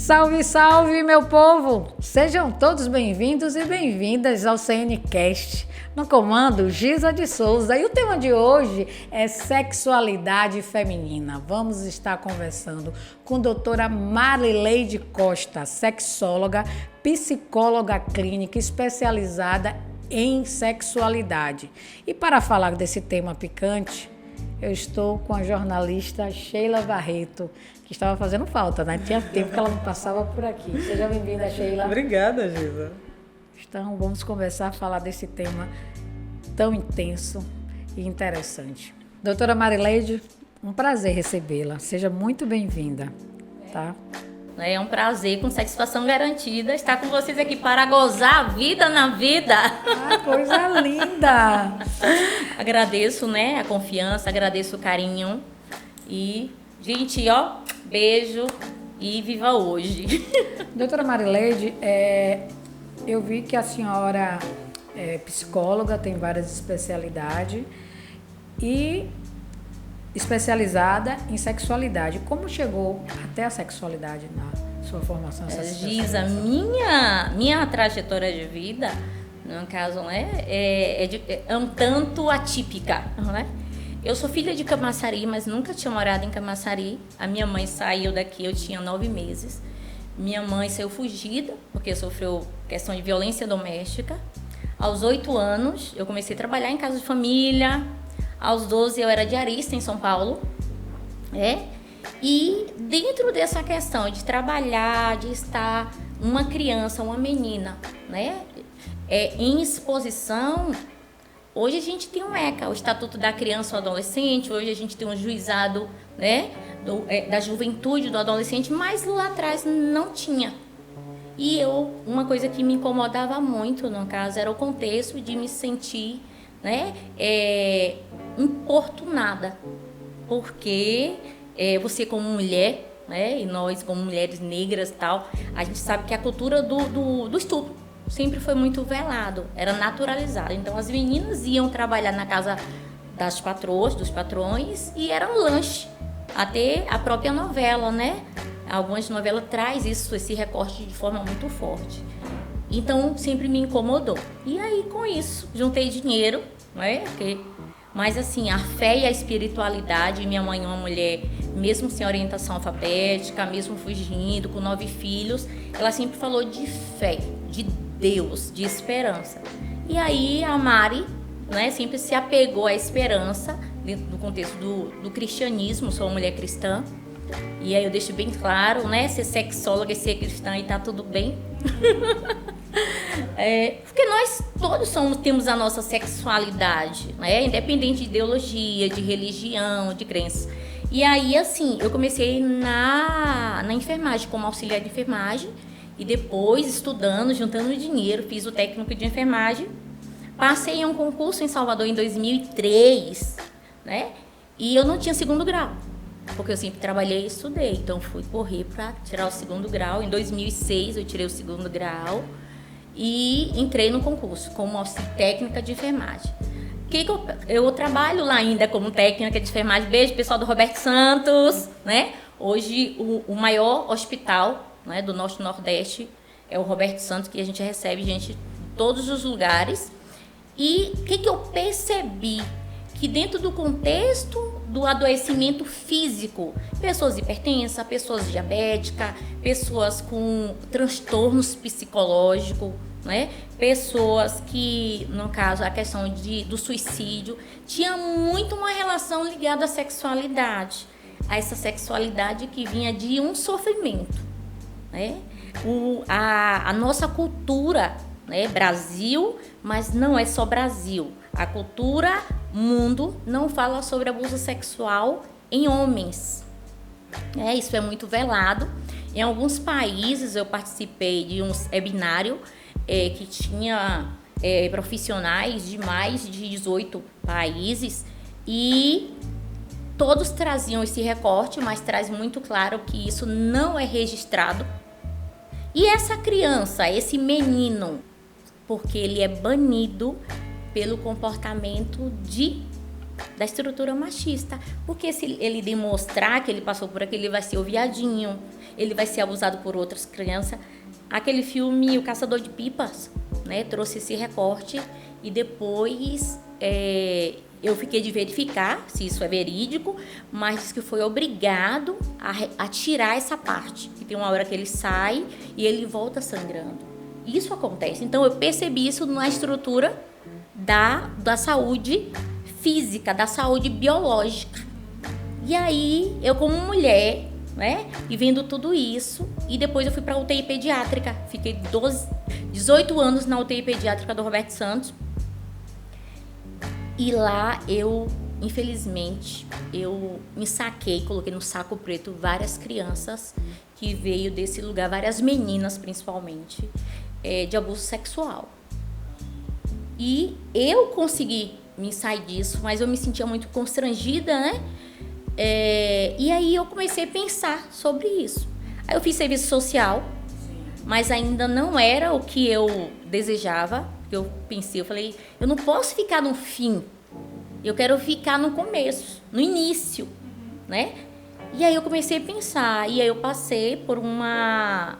Salve, salve, meu povo! Sejam todos bem-vindos e bem-vindas ao CNCast. No comando, Giza de Souza. E o tema de hoje é sexualidade feminina. Vamos estar conversando com a doutora Marileide Costa, sexóloga, psicóloga clínica especializada em sexualidade. E para falar desse tema picante, eu estou com a jornalista Sheila Barreto, que estava fazendo falta, né? Tinha tempo que ela não passava por aqui. Seja bem-vinda, Sheila. Obrigada, Giza. Então, vamos conversar, falar desse tema tão intenso e interessante. Doutora Marileide, um prazer recebê-la. Seja muito bem-vinda, tá? É um prazer, com satisfação garantida, estar com vocês aqui para gozar a vida na vida. Ah, coisa linda! Agradeço, né, a confiança, agradeço o carinho e, gente, ó, beijo e viva hoje. Doutora Marileide, eu vi que a senhora é psicóloga, tem várias especialidades e especializada em sexualidade. Como chegou até a sexualidade na sua formação? Giza, minha trajetória de vida, no caso, né, é um tanto atípica, né? Eu sou filha de Camaçari, mas nunca tinha morado em Camaçari. A minha mãe saiu daqui, eu tinha 9 meses. Minha mãe saiu fugida, porque sofreu questão de violência doméstica. Aos 8 anos, eu comecei a trabalhar em casa de família. Aos 12, eu era diarista em São Paulo. E dentro dessa questão de trabalhar, de estar uma criança, uma menina, né, em exposição, hoje a gente tem o ECA, o Estatuto da Criança e do Adolescente, hoje a gente tem um juizado, né, da juventude, do adolescente, mas lá atrás não tinha. E uma coisa que me incomodava muito, no caso, era o contexto de me sentir, né, importunada, porque você como mulher, né, e nós como mulheres negras e tal, a gente sabe que a cultura do estupro sempre foi muito velado, era naturalizado. Então as meninas iam trabalhar na casa das patroas, dos patrões, e era um lanche. Até a própria novela, né? Algumas novelas traz esse recorte de forma muito forte. Então sempre me incomodou. E aí com isso, juntei dinheiro, né? Mas assim, a fé e a espiritualidade, minha mãe é uma mulher, mesmo sem orientação alfabética, mesmo fugindo, com 9 filhos, ela sempre falou de fé, de Deus, de esperança. E aí a Mari, né, sempre se apegou à esperança, dentro do contexto do cristianismo, sou uma mulher cristã. E aí eu deixo bem claro, né, ser sexóloga e ser cristã e tá tudo bem. Porque nós todos temos a nossa sexualidade, né, independente de ideologia, de religião, de crença. E aí, assim, eu comecei na enfermagem, como auxiliar de enfermagem, e depois estudando, juntando dinheiro, fiz o técnico de enfermagem, passei em um concurso em Salvador em 2003, né, e eu não tinha 2º grau, porque eu sempre trabalhei e estudei, então fui correr para tirar o 2º grau. Em 2006 eu tirei o 2º grau e entrei no concurso como técnica de enfermagem. Eu trabalho lá ainda como técnica de enfermagem. Beijo, pessoal do Roberto Santos, né? Hoje o maior hospital, né, do Norte e Nordeste é o Roberto Santos, que a gente recebe gente de todos os lugares. E o que eu percebi? Que dentro do contexto do adoecimento físico, pessoas hipertensas, pessoas diabéticas, pessoas com transtornos psicológicos, né? Pessoas que, no caso, a questão do suicídio, tinha muito uma relação ligada à sexualidade, a essa sexualidade que vinha de um sofrimento, né? A nossa cultura, né? Brasil, mas não é só Brasil. A cultura mundo não fala sobre abuso sexual em homens. Isso é muito velado. Em alguns países eu participei de um webinário que tinha profissionais de mais de 18 países e todos traziam esse recorte, mas traz muito claro que isso não é registrado. E essa criança, esse menino, porque ele é banido pelo comportamento da estrutura machista. Porque se ele demonstrar que ele passou por aquilo, ele vai ser o viadinho, ele vai ser abusado por outras crianças. Aquele filme O Caçador de Pipas, né, trouxe esse recorte e depois eu fiquei de verificar se isso é verídico, mas diz que foi obrigado a tirar essa parte. E tem uma hora que ele sai e ele volta sangrando. Isso acontece. Então eu percebi isso na estrutura da saúde física, da saúde biológica. E aí eu como mulher, né, e vendo tudo isso, e depois eu fui para a UTI pediátrica. Fiquei 18 anos na UTI pediátrica do Roberto Santos. E lá infelizmente, eu me saquei, coloquei no saco preto várias crianças que veio desse lugar, várias meninas principalmente, de abuso sexual. E eu consegui me sair disso, mas eu me sentia muito constrangida, né? E aí eu comecei a pensar sobre isso. Aí eu fiz serviço social, mas ainda não era o que eu desejava. Eu falei, eu não posso ficar no fim, eu quero ficar no começo, no início, né? E aí eu comecei a pensar, e aí eu passei por uma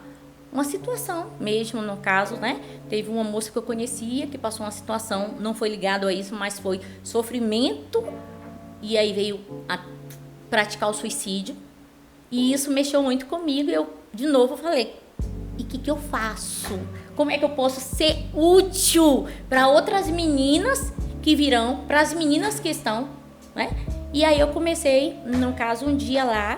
situação mesmo, no caso, né? Teve uma moça que eu conhecia que passou uma situação, não foi ligado a isso, mas foi sofrimento, e aí veio a praticar o suicídio, e isso mexeu muito comigo, e eu, de novo, falei, e o que eu faço? Como é que eu posso ser útil para outras meninas que virão, para as meninas que estão, né? E aí eu comecei, no caso, um dia lá,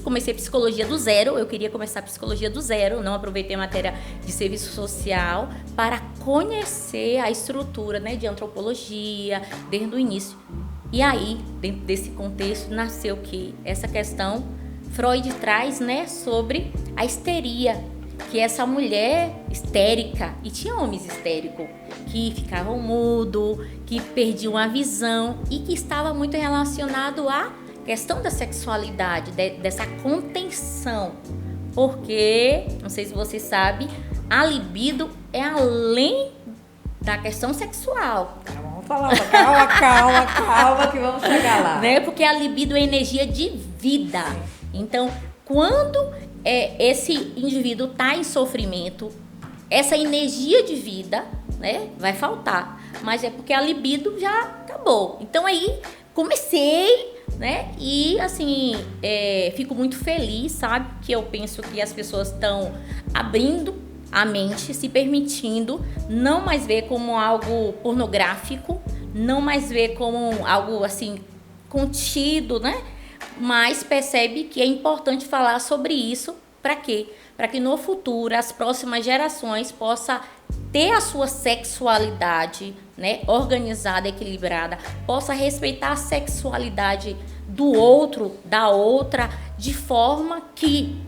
comecei psicologia do zero, eu queria começar psicologia do zero, não aproveitei a matéria de serviço social para conhecer a estrutura, né, de antropologia, desde o início. E aí, dentro desse contexto, nasceu que essa questão, Freud traz, né, sobre a histeria, que essa mulher histérica, e tinha homens histéricos, que ficavam mudos, que perdiam a visão e que estava muito relacionado à questão da sexualidade, dessa contenção. Porque, não sei se você sabe, a libido é além da questão sexual. Vamos falar, calma, que vamos chegar lá. Né? Porque a libido é energia de vida. Então, quando esse indivíduo está em sofrimento, essa energia de vida, né, vai faltar. Mas é porque a libido já acabou. Então aí comecei, né, e assim, fico muito feliz, sabe? Que eu penso que as pessoas estão abrindo a mente, se permitindo não mais ver como algo pornográfico, não mais ver como algo assim contido, né? Mas percebe que é importante falar sobre isso. Para quê? Para que no futuro as próximas gerações possam ter a sua sexualidade, né, organizada, equilibrada, possa respeitar a sexualidade do outro, da outra, de forma que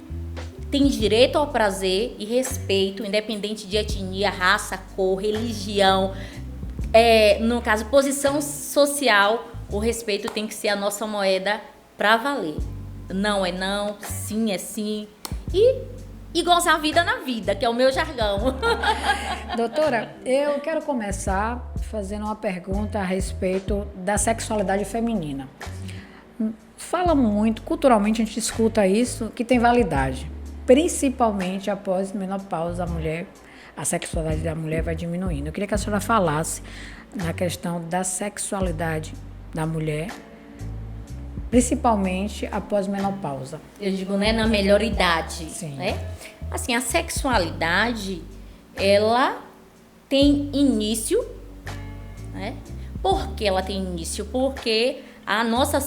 tem direito ao prazer e respeito, independente de etnia, raça, cor, religião, no caso, posição social. O respeito tem que ser a nossa moeda para valer. Não é não, sim é sim. E gozar a vida na vida, que é o meu jargão. Doutora, eu quero começar fazendo uma pergunta a respeito da sexualidade feminina. Fala muito, culturalmente a gente escuta isso, que tem validade. Principalmente após menopausa, a sexualidade da mulher vai diminuindo. Eu queria que a senhora falasse na questão da sexualidade da mulher, principalmente após menopausa. Eu digo, né, na melhor idade. Sim. Né? Assim, a sexualidade, ela tem início, né? Por que ela tem início? Porque a nossa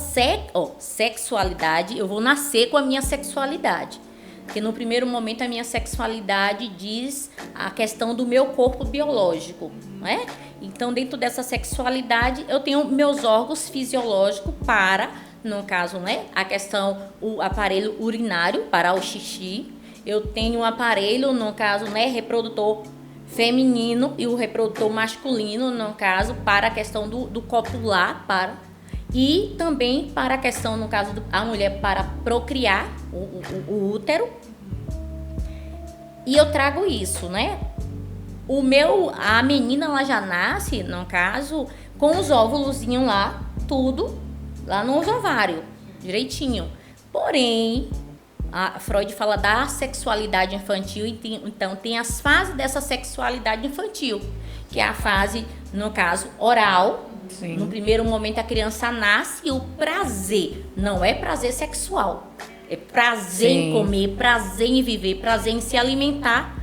sexualidade, eu vou nascer com a minha sexualidade. Porque no primeiro momento a minha sexualidade diz a questão do meu corpo biológico, né? Então, dentro dessa sexualidade, eu tenho meus órgãos fisiológicos para, no caso, né, a questão, o aparelho urinário para o xixi. Eu tenho um aparelho, no caso, né, reprodutor feminino e o reprodutor masculino, no caso, para a questão do copular, e também para a questão, no caso, a mulher para procriar o útero. E eu trago isso, né? A menina, ela já nasce, no caso, com os óvulozinhos lá, tudo lá nos ovários, direitinho. Porém, A Freud fala da sexualidade infantil, então tem as fases dessa sexualidade infantil, que é a fase, no caso, oral. Sim. No primeiro momento a criança nasce e o prazer não é prazer sexual, é prazer Sim. em comer, prazer em viver, prazer em se alimentar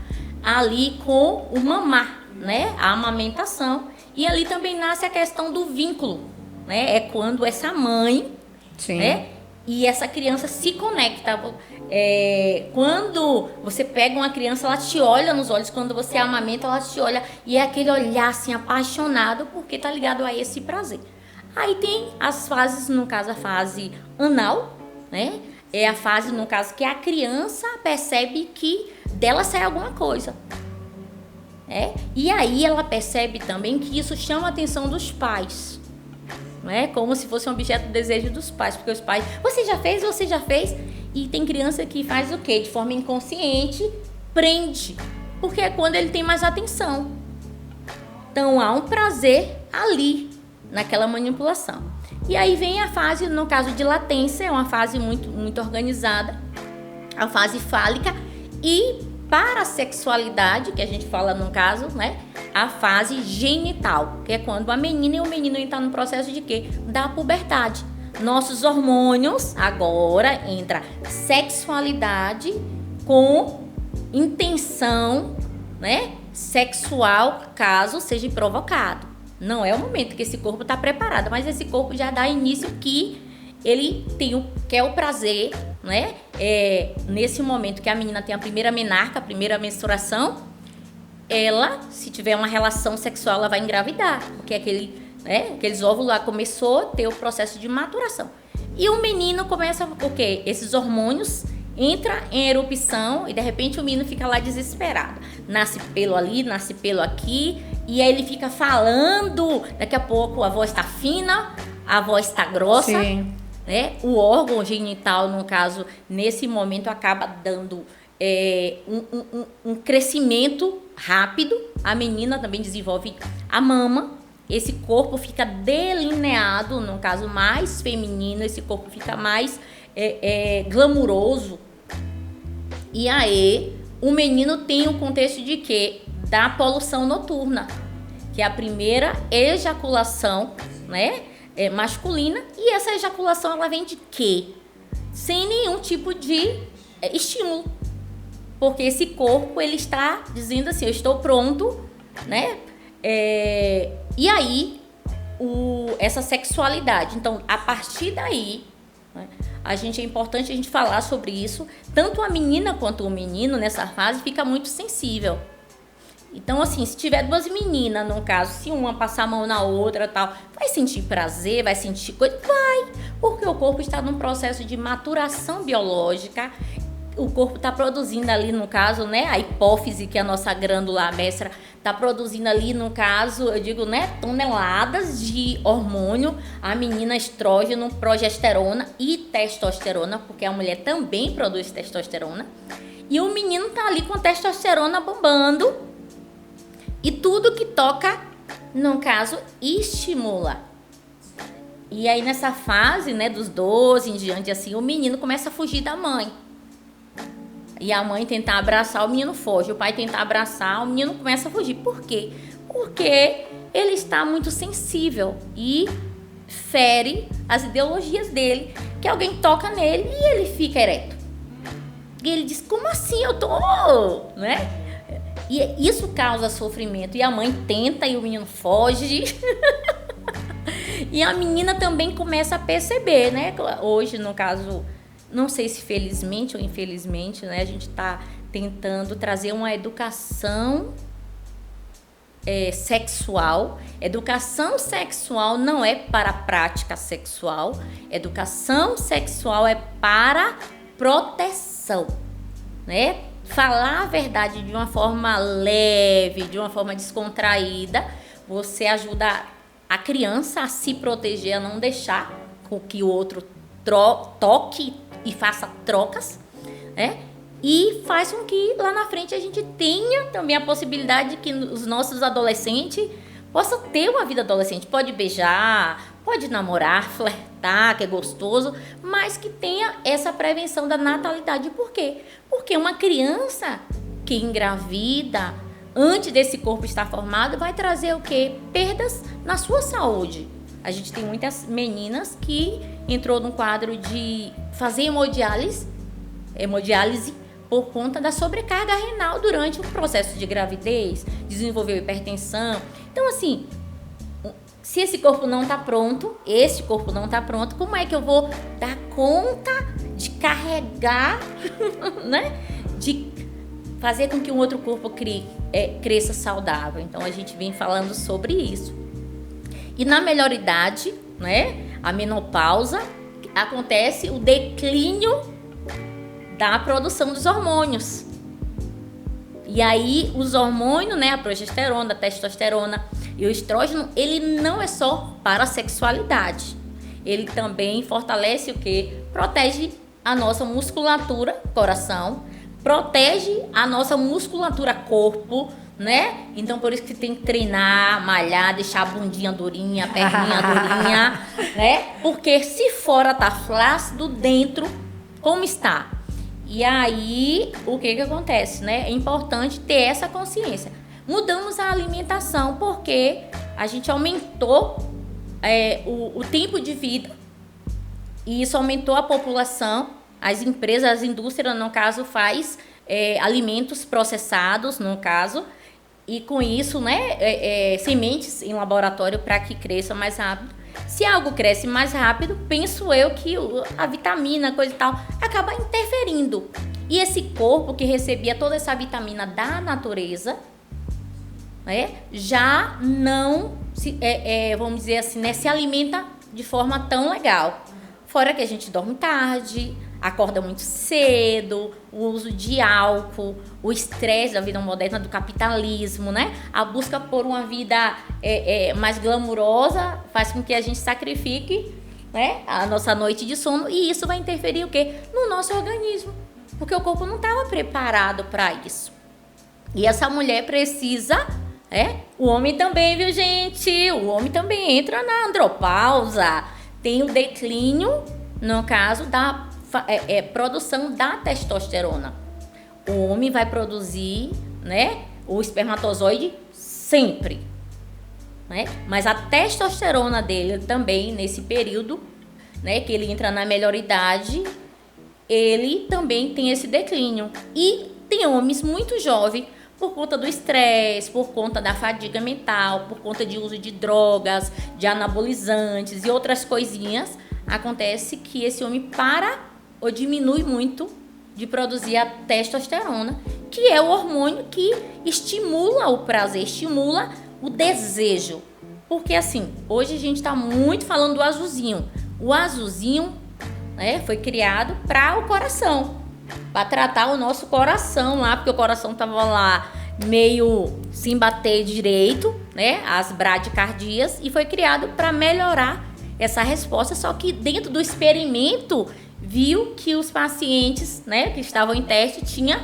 ali com o mamar, né? A amamentação. E ali também nasce a questão do vínculo, né? É quando essa mãe, Sim. né? E essa criança se conecta. Quando você pega uma criança, ela te olha nos olhos. Quando você amamenta, ela te olha. E é aquele olhar assim, apaixonado, porque tá ligado a esse prazer. Aí tem as fases, no caso, a fase anal, né? É a fase, no caso, que a criança percebe que dela sai alguma coisa. E aí ela percebe também que isso chama a atenção dos pais. Né? Como se fosse um objeto de desejo dos pais, porque os pais, você já fez, e tem criança que faz o quê? De forma inconsciente, prende, porque é quando ele tem mais atenção. Então há um prazer ali, naquela manipulação. E aí vem a fase, no caso de latência, é uma fase muito, muito organizada, a fase fálica, e para a sexualidade, que a gente fala no caso, né? A fase genital, que é quando a menina e o menino estão no processo de quê? Da puberdade. Nossos hormônios, agora entra sexualidade com intenção, né? Sexual, caso seja provocado. Não é o momento que esse corpo está preparado, mas esse corpo já dá início que ele quer o prazer, né? Nesse momento que a menina tem a primeira menarca, a primeira menstruação, ela, se tiver uma relação sexual, ela vai engravidar, porque aqueles óvulos lá começou a ter o processo de maturação. E o menino começa o quê? Esses hormônios entram em erupção e de repente o menino fica lá desesperado. Nasce pelo ali, nasce pelo aqui, e aí ele fica falando, daqui a pouco a voz está fina, a voz está grossa. Sim. Né? O órgão genital, no caso, nesse momento acaba dando um crescimento rápido. A menina também desenvolve a mama. Esse corpo fica delineado, no caso mais feminino, esse corpo fica mais glamuroso. E aí, o menino tem o contexto de quê? Da poluição noturna, que é a primeira ejaculação, né? Masculina, e essa ejaculação ela vem de quê? Sem nenhum tipo de estímulo, porque esse corpo ele está dizendo assim, eu estou pronto, né? E aí essa sexualidade, então a partir daí, né, é importante a gente falar sobre isso. Tanto a menina quanto o menino nessa fase fica muito sensível. Então, assim, se tiver duas meninas, no caso, se uma passar a mão na outra tal, vai sentir prazer, vai sentir coisa? Vai, porque o corpo está num processo de maturação biológica, o corpo está produzindo ali, no caso, né, a hipófise, que é a nossa glândula mestra, está produzindo ali, no caso, eu digo, né, toneladas de hormônio, a menina estrógeno, progesterona e testosterona, porque a mulher também produz testosterona, e o menino tá ali com testosterona bombando. E tudo que toca, no caso, estimula. E aí nessa fase, né, dos 12 em diante, assim, o menino começa a fugir da mãe. E a mãe tentar abraçar, o menino foge. O pai tentar abraçar, o menino começa a fugir. Por quê? Porque ele está muito sensível e fere as ideologias dele, que alguém toca nele e ele fica ereto. E ele diz, como assim eu tô, né? E isso causa sofrimento. E a mãe tenta e o menino foge. E a menina também começa a perceber, né? Hoje, no caso, não sei se felizmente ou infelizmente, né? A gente está tentando trazer uma educação sexual. Educação sexual não é para a prática sexual. Educação sexual é para proteção, né? Falar a verdade de uma forma leve, de uma forma descontraída, você ajuda a criança a se proteger, a não deixar com que o outro toque e faça trocas, né? E faz com que lá na frente a gente tenha também a possibilidade de que os nossos adolescentes possam ter uma vida adolescente. Pode beijar, pode namorar, flertar, que é gostoso, mas que tenha essa prevenção da natalidade. Por quê? Porque uma criança que engravida antes desse corpo estar formado vai trazer o quê? Perdas na sua saúde. A gente tem muitas meninas que entrou num quadro de fazer hemodiálise por conta da sobrecarga renal durante o processo de gravidez, desenvolveu hipertensão. Então, assim, se esse corpo não está pronto, como é que eu vou dar conta de carregar, né? De fazer com que um outro corpo cresça saudável? Então, a gente vem falando sobre isso. E na melhor idade, né, a menopausa, acontece o declínio da produção dos hormônios. E aí, os hormônios, né, a progesterona, a testosterona e o estrógeno, ele não é só para a sexualidade. Ele também fortalece o quê? Protege a nossa musculatura, coração, protege a nossa musculatura, corpo, né? Então, por isso que tem que treinar, malhar, deixar a bundinha durinha, a perninha durinha, né? Porque se fora tá flácido, dentro, como está? E aí, o que acontece, né? É importante ter essa consciência. Mudamos a alimentação porque a gente aumentou o tempo de vida e isso aumentou a população. As empresas, as indústrias, no caso, faz alimentos processados, no caso, e com isso, né, sementes em laboratório para que cresça mais rápido. Se algo cresce mais rápido, penso eu que a vitamina, coisa e tal, acaba interferindo. E esse corpo que recebia toda essa vitamina da natureza, já não, vamos dizer assim, né, se alimenta de forma tão legal. Fora que a gente dorme tarde, acorda muito cedo, o uso de álcool, o estresse da vida moderna, do capitalismo, né? A busca por uma vida mais glamurosa faz com que a gente sacrifique, né, a nossa noite de sono, e isso vai interferir o quê? No nosso organismo, porque o corpo não estava preparado para isso. E essa mulher precisa, o homem também, viu, gente? O homem também entra na andropausa, tem o declínio, no caso da produção da testosterona. O homem vai produzir, né, o espermatozoide sempre, né? Mas a testosterona dele também, nesse período, né, que ele entra na melhor idade, ele também tem esse declínio. E tem homens muito jovens, por conta do estresse, por conta da fadiga mental, por conta de uso de drogas, de anabolizantes e outras coisinhas, acontece que esse homem para ou diminui muito de produzir a testosterona, que é o hormônio que estimula o prazer, estimula o desejo. Porque assim, hoje a gente está muito falando do azulzinho. O azulzinho, né, foi criado para o coração, para tratar o nosso coração lá, porque o coração estava lá meio sem bater direito, né, as bradicardias, e foi criado para melhorar essa resposta. Só que dentro do experimento viu que os pacientes, né, que estavam em teste tinha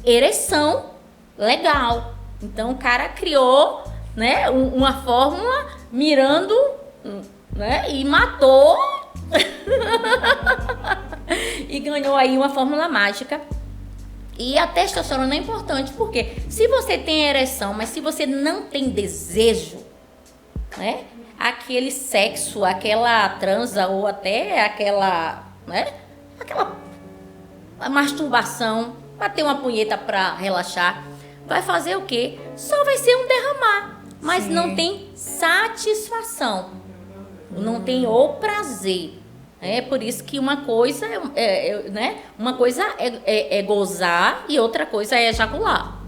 ereção legal. Então o cara criou, né, uma fórmula mirando, né, e matou e ganhou aí uma fórmula mágica. E a testosterona é importante porque se você tem ereção, mas se você não tem desejo, né, aquele sexo, aquela transa ou até aquela, né, aquela masturbação, bater uma punheta para relaxar, vai fazer o quê? Só vai ser um derramar, mas sim, não tem satisfação, não tem o prazer. É por isso que uma coisa né, uma coisa é gozar e outra coisa é ejacular.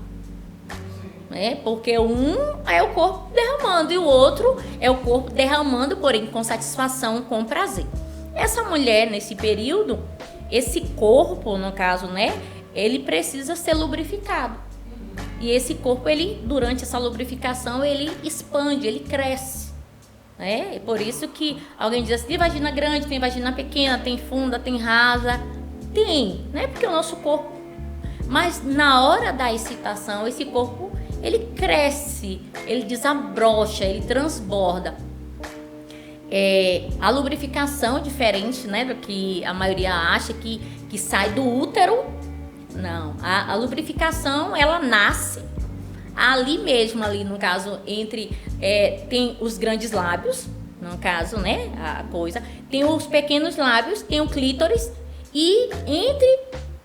Porque um é o corpo derramando e o outro é o corpo derramando, porém com satisfação, com prazer. Essa mulher, nesse período, esse corpo, no caso, né, ele precisa ser lubrificado. E esse corpo, ele, durante essa lubrificação, ele expande, ele cresce. É por isso que alguém diz assim, tem vagina grande, tem vagina pequena, tem funda, tem rasa. Tem, né? Porque o nosso corpo... Mas na hora da excitação, esse corpo, ele cresce, ele desabrocha, ele transborda. A lubrificação é diferente, né, do que a maioria acha que sai do útero. Não, a lubrificação, ela nasce ali mesmo, ali no caso, tem os grandes lábios, no caso, né, a coisa, tem os pequenos lábios, tem o clítoris, e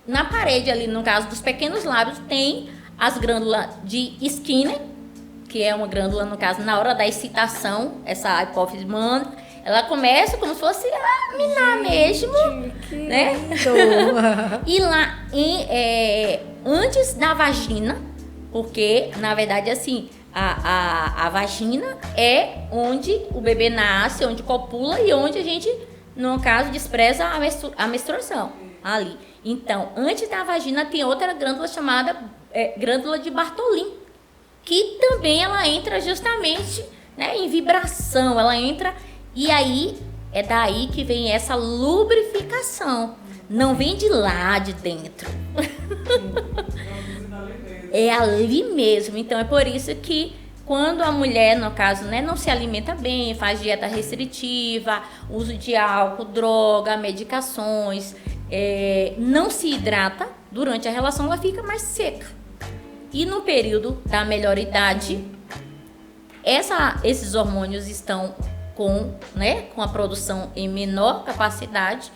na parede ali, no caso dos pequenos lábios, tem as glândulas de Skinner, que é uma glândula, no caso, na hora da excitação, essa hipófise humana, ela começa como se fosse a minar mesmo, né? E lá, antes da vagina, porque, na verdade, assim, a vagina é onde o bebê nasce, onde copula e onde a gente, no caso, despreza a menstruação, ali. Então, antes da vagina tem outra glândula chamada glândula de Bartolin, que também ela entra justamente, né, em vibração, ela entra, e aí é daí que vem essa lubrificação, não vem de lá de dentro. É ali mesmo. Então é por isso que quando a mulher, no caso, né, não se alimenta bem, faz dieta restritiva, uso de álcool, droga, medicações, não se hidrata, durante a relação ela fica mais seca. E no período da melhor idade, esses hormônios estão com a produção em menor capacidade.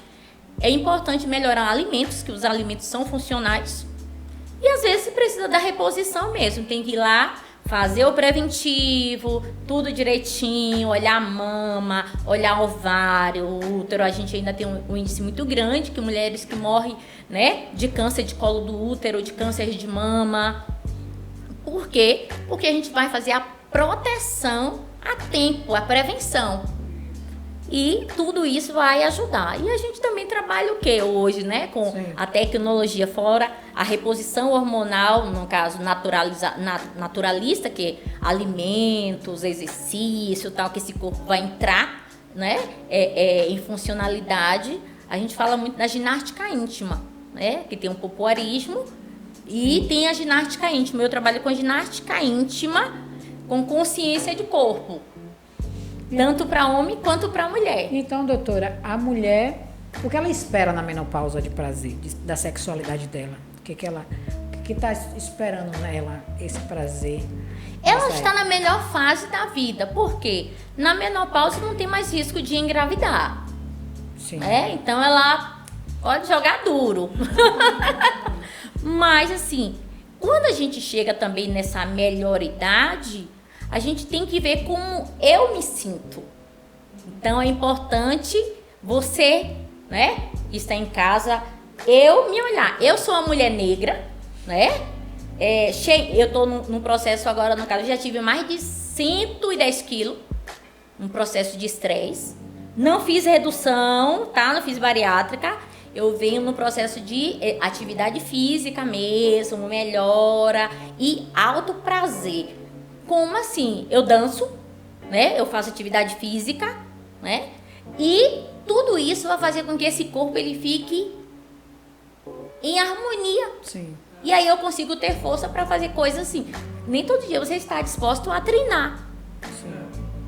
É importante melhorar alimentos, que os alimentos são funcionais. E às vezes precisa da reposição mesmo, tem que ir lá fazer o preventivo, tudo direitinho, olhar a mama, olhar o ovário, o útero. A gente ainda tem um índice muito grande de mulheres que morrem, né, de câncer de colo do útero, de câncer de mama. Por quê? Porque a gente vai fazer a proteção a tempo, a prevenção. E tudo isso vai ajudar. E a gente também trabalha o que hoje, né? Com a tecnologia, fora a reposição hormonal, no caso naturalista, que é alimentos, exercício, tal, que esse corpo vai entrar, né? Em funcionalidade. A gente fala muito da ginástica íntima, né? Que tem um popoarismo e tem a ginástica íntima. Eu trabalho com ginástica íntima com consciência de corpo. Tanto para homem quanto para mulher. Então, doutora, a mulher, o que ela espera na menopausa de prazer, da sexualidade dela? O que está esperando nela, esse prazer? Ela está na melhor fase da vida. Por quê? Na menopausa não tem mais risco de engravidar. Sim. Então, ela pode jogar duro. Mas, assim, quando a gente chega também nessa melhor idade, a gente tem que ver como eu me sinto. Então é importante você, né, que está em casa, eu me olhar. Eu sou uma mulher negra, né? Eu estou num processo agora, no caso, eu já tive mais de 110 quilos, um processo de estresse. Não fiz redução, tá? Não fiz bariátrica. Eu venho no processo de atividade física mesmo, melhora e alto prazer. Como assim? Eu danço, né? Eu faço atividade física, né? E tudo isso vai fazer com que esse corpo ele fique em harmonia. Sim. E aí eu consigo ter força para fazer coisas assim. Nem todo dia você está disposto a treinar. Sim.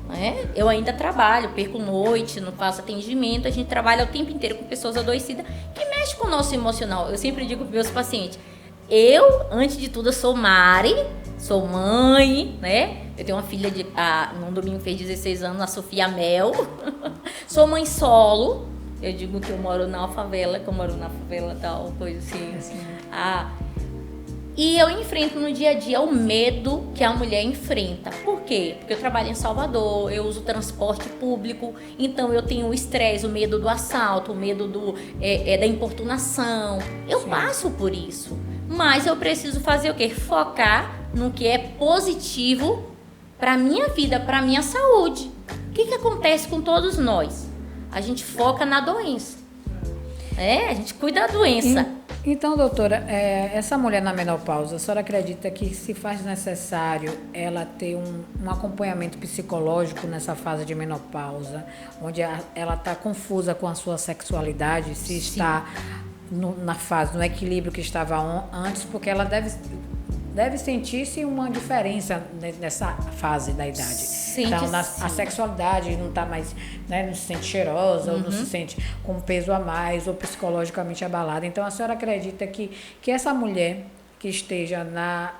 Né? Eu ainda trabalho, perco noite, não faço atendimento. A gente trabalha o tempo inteiro com pessoas adoecidas que mexem com o nosso emocional. Eu sempre digo para meus pacientes, antes de tudo, eu sou Mari, sou mãe, né? Eu tenho uma filha no domingo fez 16 anos, a Sofia Mel. Sou mãe solo. Eu digo que eu moro na favela, tal, coisa assim. E eu enfrento no dia a dia o medo que a mulher enfrenta. Por quê? Porque eu trabalho em Salvador, eu uso transporte público, então eu tenho o estresse, o medo do assalto, o medo da importunação. Eu passo por isso. Mas eu preciso fazer o quê? Focar no que é positivo para minha vida, para minha saúde. O que acontece com todos nós? A gente foca na doença. A gente cuida da doença. Então, doutora, essa mulher na menopausa, a senhora acredita que se faz necessário ela ter um acompanhamento psicológico nessa fase de menopausa, onde ela está confusa com a sua sexualidade, se está na fase, no equilíbrio que estava antes, porque ela deve deve sentir-se uma diferença nessa fase da idade. Então, a sexualidade não está mais, né, não se sente cheirosa, ou não se sente com peso a mais, ou psicologicamente abalada. Então, a senhora acredita que essa mulher que esteja na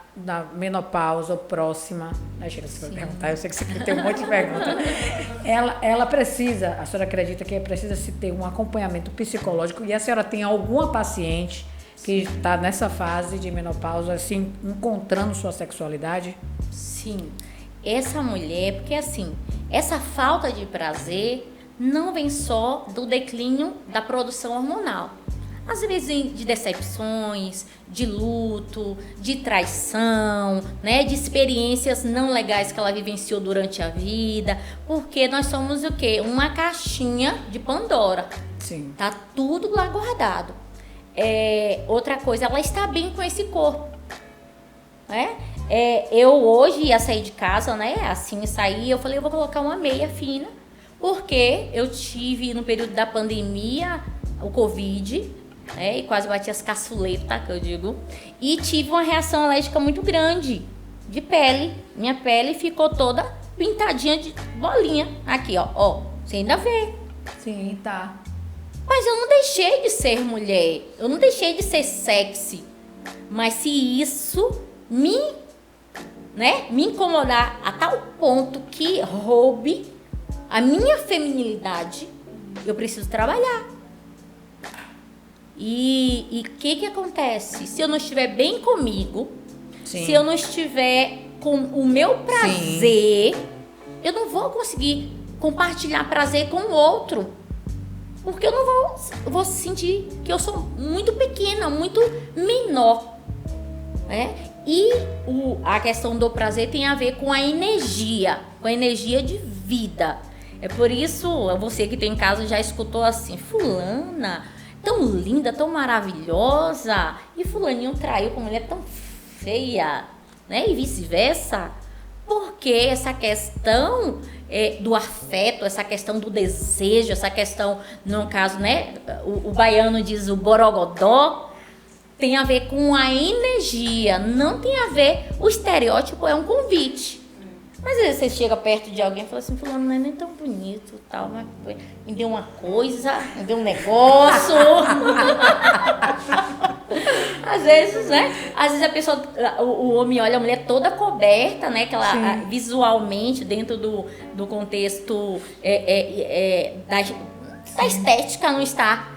menopausa ou próxima, né, Sheila, você vai perguntar, eu sei que você tem um monte de perguntas, ela precisa, a senhora acredita que precisa se ter um acompanhamento psicológico, e a senhora tem alguma paciente que está nessa fase de menopausa, assim, encontrando sua sexualidade? Sim, essa mulher, porque assim, essa falta de prazer não vem só do declínio da produção hormonal. Às vezes de decepções, de luto, de traição, né, de experiências não legais que ela vivenciou durante a vida, porque nós somos o quê? Uma caixinha de Pandora. Sim. Tá tudo lá guardado. Outra coisa, ela está bem com esse corpo, né? Eu hoje ia sair de casa, né? Assim, saí, eu falei, eu vou colocar uma meia fina, porque eu tive no período da pandemia o Covid, né? E quase bati as caçuletas, que eu digo, e tive uma reação alérgica muito grande de pele. Minha pele ficou toda pintadinha de bolinha. Aqui, ó, você ainda vê. Sim, tá. Mas eu não deixei de ser mulher, eu não deixei de ser sexy. Mas se isso me incomodar a tal ponto que roube a minha feminilidade, eu preciso trabalhar. E o que acontece? Se eu não estiver bem comigo, se eu não estiver com o meu prazer, eu não vou conseguir compartilhar prazer com o outro. Porque eu não vou sentir que eu sou muito pequena, muito menor, né? E a questão do prazer tem a ver com a energia de vida. É por isso, você que tem em casa já escutou assim, fulana, tão linda, tão maravilhosa, e fulaninho traiu com uma mulher tão feia, né? E vice-versa. Porque essa questão do afeto, essa questão do desejo, essa questão, no caso, né, o baiano diz o borogodó, tem a ver com a energia, não tem a ver, o estereótipo é um convite. Mas às vezes você chega perto de alguém e fala assim, fulano, não é nem tão bonito, tal, mas me deu uma coisa, me deu um negócio. Às vezes, né? Às vezes a pessoa, o homem olha a mulher toda coberta, né? Que ela visualmente, dentro do contexto da estética, não está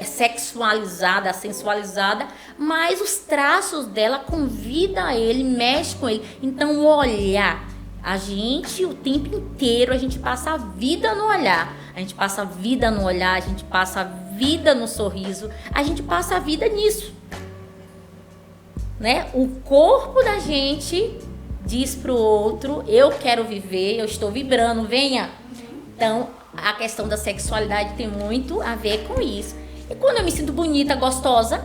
sexualizada, sensualizada, mas os traços dela convidam ele, mexe com ele. Então, o olhar, a gente, o tempo inteiro, a gente passa a vida no olhar. A gente passa a vida no olhar, a gente passa a vida no sorriso, a gente passa a vida nisso. Né? O corpo da gente diz pro outro, eu quero viver, eu estou vibrando, venha. Então, a questão da sexualidade tem muito a ver com isso. E quando eu me sinto bonita, gostosa,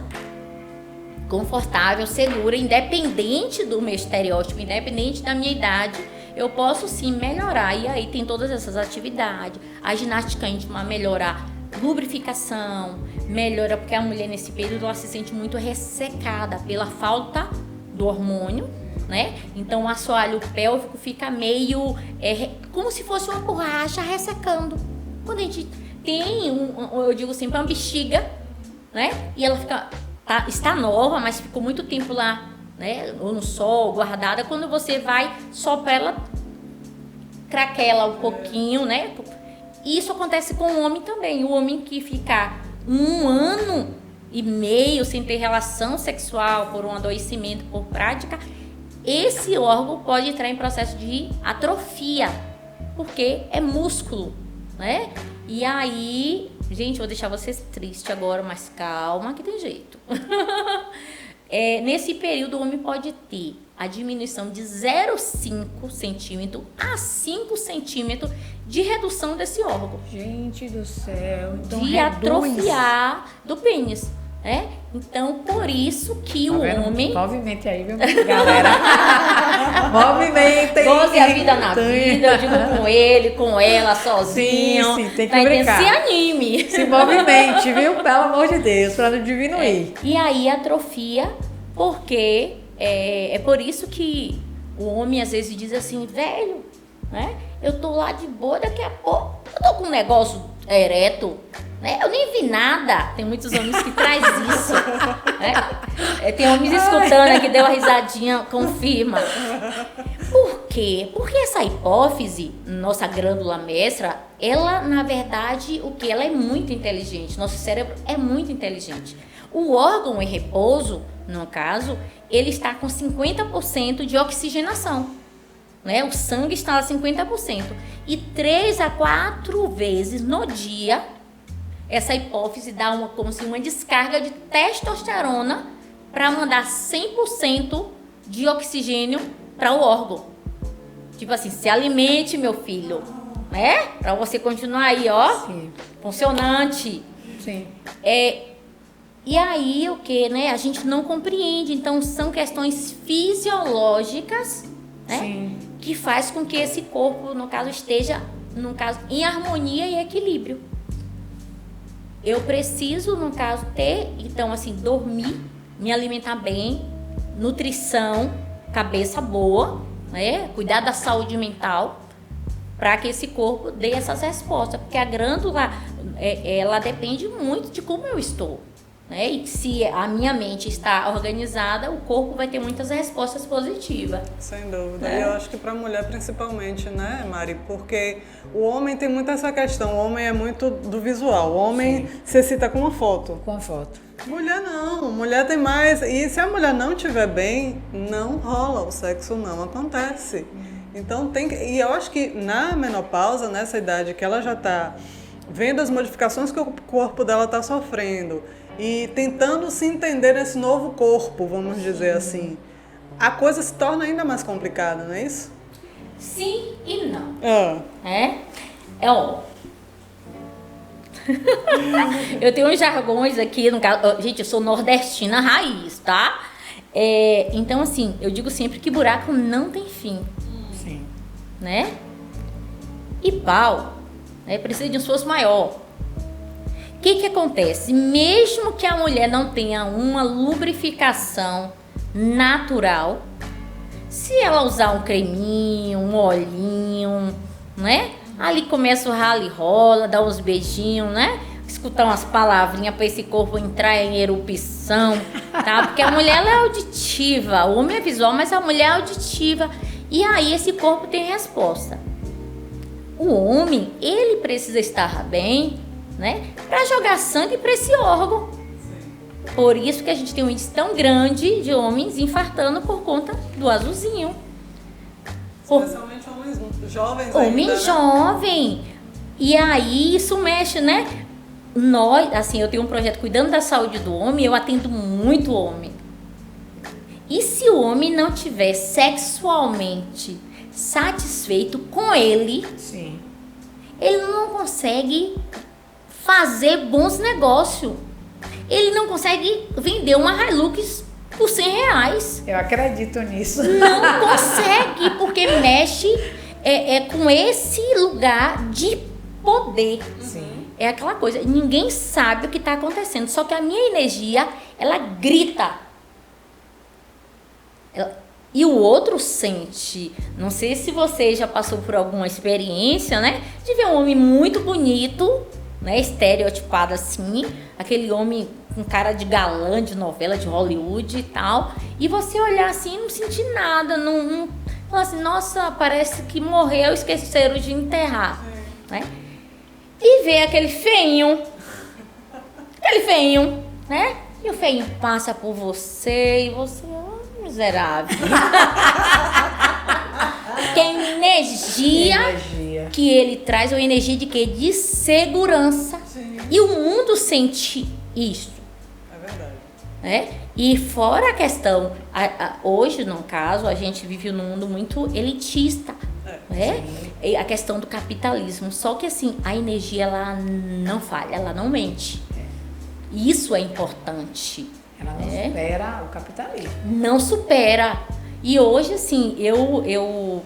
confortável, segura, independente do meu estereótipo, independente da minha idade, eu posso sim melhorar. E aí tem todas essas atividades. A ginástica íntima melhorar, lubrificação, melhora, porque a mulher nesse período ela se sente muito ressecada pela falta do hormônio, né? Então o assoalho pélvico fica meio como se fosse uma borracha ressecando. Quando a gente tem eu digo sempre, uma bexiga, né? E ela está nova, mas ficou muito tempo lá, né? Ou no sol, guardada. Quando você vai só para ela craquela um pouquinho, né? E isso acontece com o homem também. O homem que fica 1 ano e meio sem ter relação sexual por um adoecimento, por prática, esse órgão pode entrar em processo de atrofia, porque é músculo, né? E aí, gente, vou deixar vocês tristes agora, mas calma que tem jeito. Nesse período, o homem pode ter a diminuição de 0,5 centímetro a 5 centímetros de redução desse órgão. Gente do céu. Então de atrofiar do pênis. Então, por isso que o homem... Movimente aí, viu, galera? Movimentem. Goze a vida na vida, eu digo com ele, com ela, sozinho. Sim, tem que brincar. Se anime. Se movimente, viu? Pelo amor de Deus, para não diminuir. E aí atrofia, porque É por isso que o homem às vezes diz assim, velho, né? Eu tô lá de boa, daqui a pouco eu tô com um negócio ereto, né? Eu nem vi nada. Tem muitos homens que traz isso, né? Tem homens escutando aqui, deu uma risadinha, confirma. Por quê? Porque essa hipófise, nossa glândula mestra, ela, na verdade, o que? Ela é muito inteligente. Nosso cérebro é muito inteligente. O órgão em repouso, no caso, ele está com 50% de oxigenação, né? O sangue está a 50%. E 3 a 4 vezes no dia, essa hipófise dá como se uma descarga de testosterona para mandar 100% de oxigênio para o órgão. Tipo assim, se alimente, meu filho, né? Para você continuar aí, ó, sim, funcionante. Sim. E aí, o que, né? A gente não compreende. Então, são questões fisiológicas, né? Sim. Que faz com que esse corpo, no caso, esteja, no caso, em harmonia e equilíbrio. Eu preciso, no caso, ter, então, assim, dormir, me alimentar bem, nutrição, cabeça boa, né? Cuidar da saúde mental, para que esse corpo dê essas respostas. Porque a glândula, ela depende muito de como eu estou. Né? E se a minha mente está organizada, o corpo vai ter muitas respostas positivas. Sem dúvida. E eu acho que para a mulher principalmente, né, Mari? Porque o homem tem muito essa questão. O homem é muito do visual. O homem se excita com uma foto. Com a foto. Mulher não. Mulher tem mais. E se a mulher não estiver bem, não rola. O sexo não acontece. Então tem que... E eu acho que na menopausa, nessa idade que ela já está vendo as modificações que o corpo dela está sofrendo e tentando se entender nesse novo corpo, vamos dizer assim, a coisa se torna ainda mais complicada, não é isso? Sim e não. Ó. Eu tenho uns jargões aqui, no caso, gente, eu sou nordestina raiz, tá? Então, assim, eu digo sempre que buraco não tem fim. Sim. Né? E pau, né, precisa de um esforço maior. O que acontece? Mesmo que a mulher não tenha uma lubrificação natural, se ela usar um creminho, um olhinho, né? Ali começa o rala e rola, dá uns beijinhos, né? Escutar umas palavrinhas para esse corpo entrar em erupção, tá? Porque a mulher, ela é auditiva, o homem é visual, mas a mulher é auditiva. E aí esse corpo tem resposta. O homem, ele precisa estar bem, né, para jogar sangue para esse órgão. Por isso que a gente tem um índice tão grande de homens infartando por conta do azulzinho. Especialmente homens jovens. Homem ainda, jovem. Né? E aí isso mexe, né? Nós, assim, eu tenho um projeto cuidando da saúde do homem, eu atendo muito homem. E se o homem não tiver sexualmente satisfeito com ele, sim, ele não consegue fazer bons negócios. Ele não consegue vender uma Hilux por R$100. Eu acredito nisso. Não consegue, porque mexe com esse lugar de poder. Sim. É aquela coisa, ninguém sabe o que está acontecendo, só que a minha energia, ela grita. E o outro sente. Não sei se você já passou por alguma experiência, né? De ver um homem muito bonito, né? Estereotipado assim, aquele homem com cara de galã de novela de Hollywood e tal. E você olhar assim e não sentir nada, não falar assim, nossa, parece que morreu, esqueceram de enterrar, né? E ver aquele feinho, né? E o feinho passa por você e você, oh, miserável. Que a energia que ele traz é uma energia de quê? De segurança. Sim. E o mundo sente isso. É verdade. Né? E fora a questão, hoje, no caso, a gente vive num mundo muito elitista. Né? A questão do capitalismo. Só que assim, a energia ela não falha, ela não mente. Isso é importante. Ela não supera o capitalismo. Não supera. E hoje, assim, eu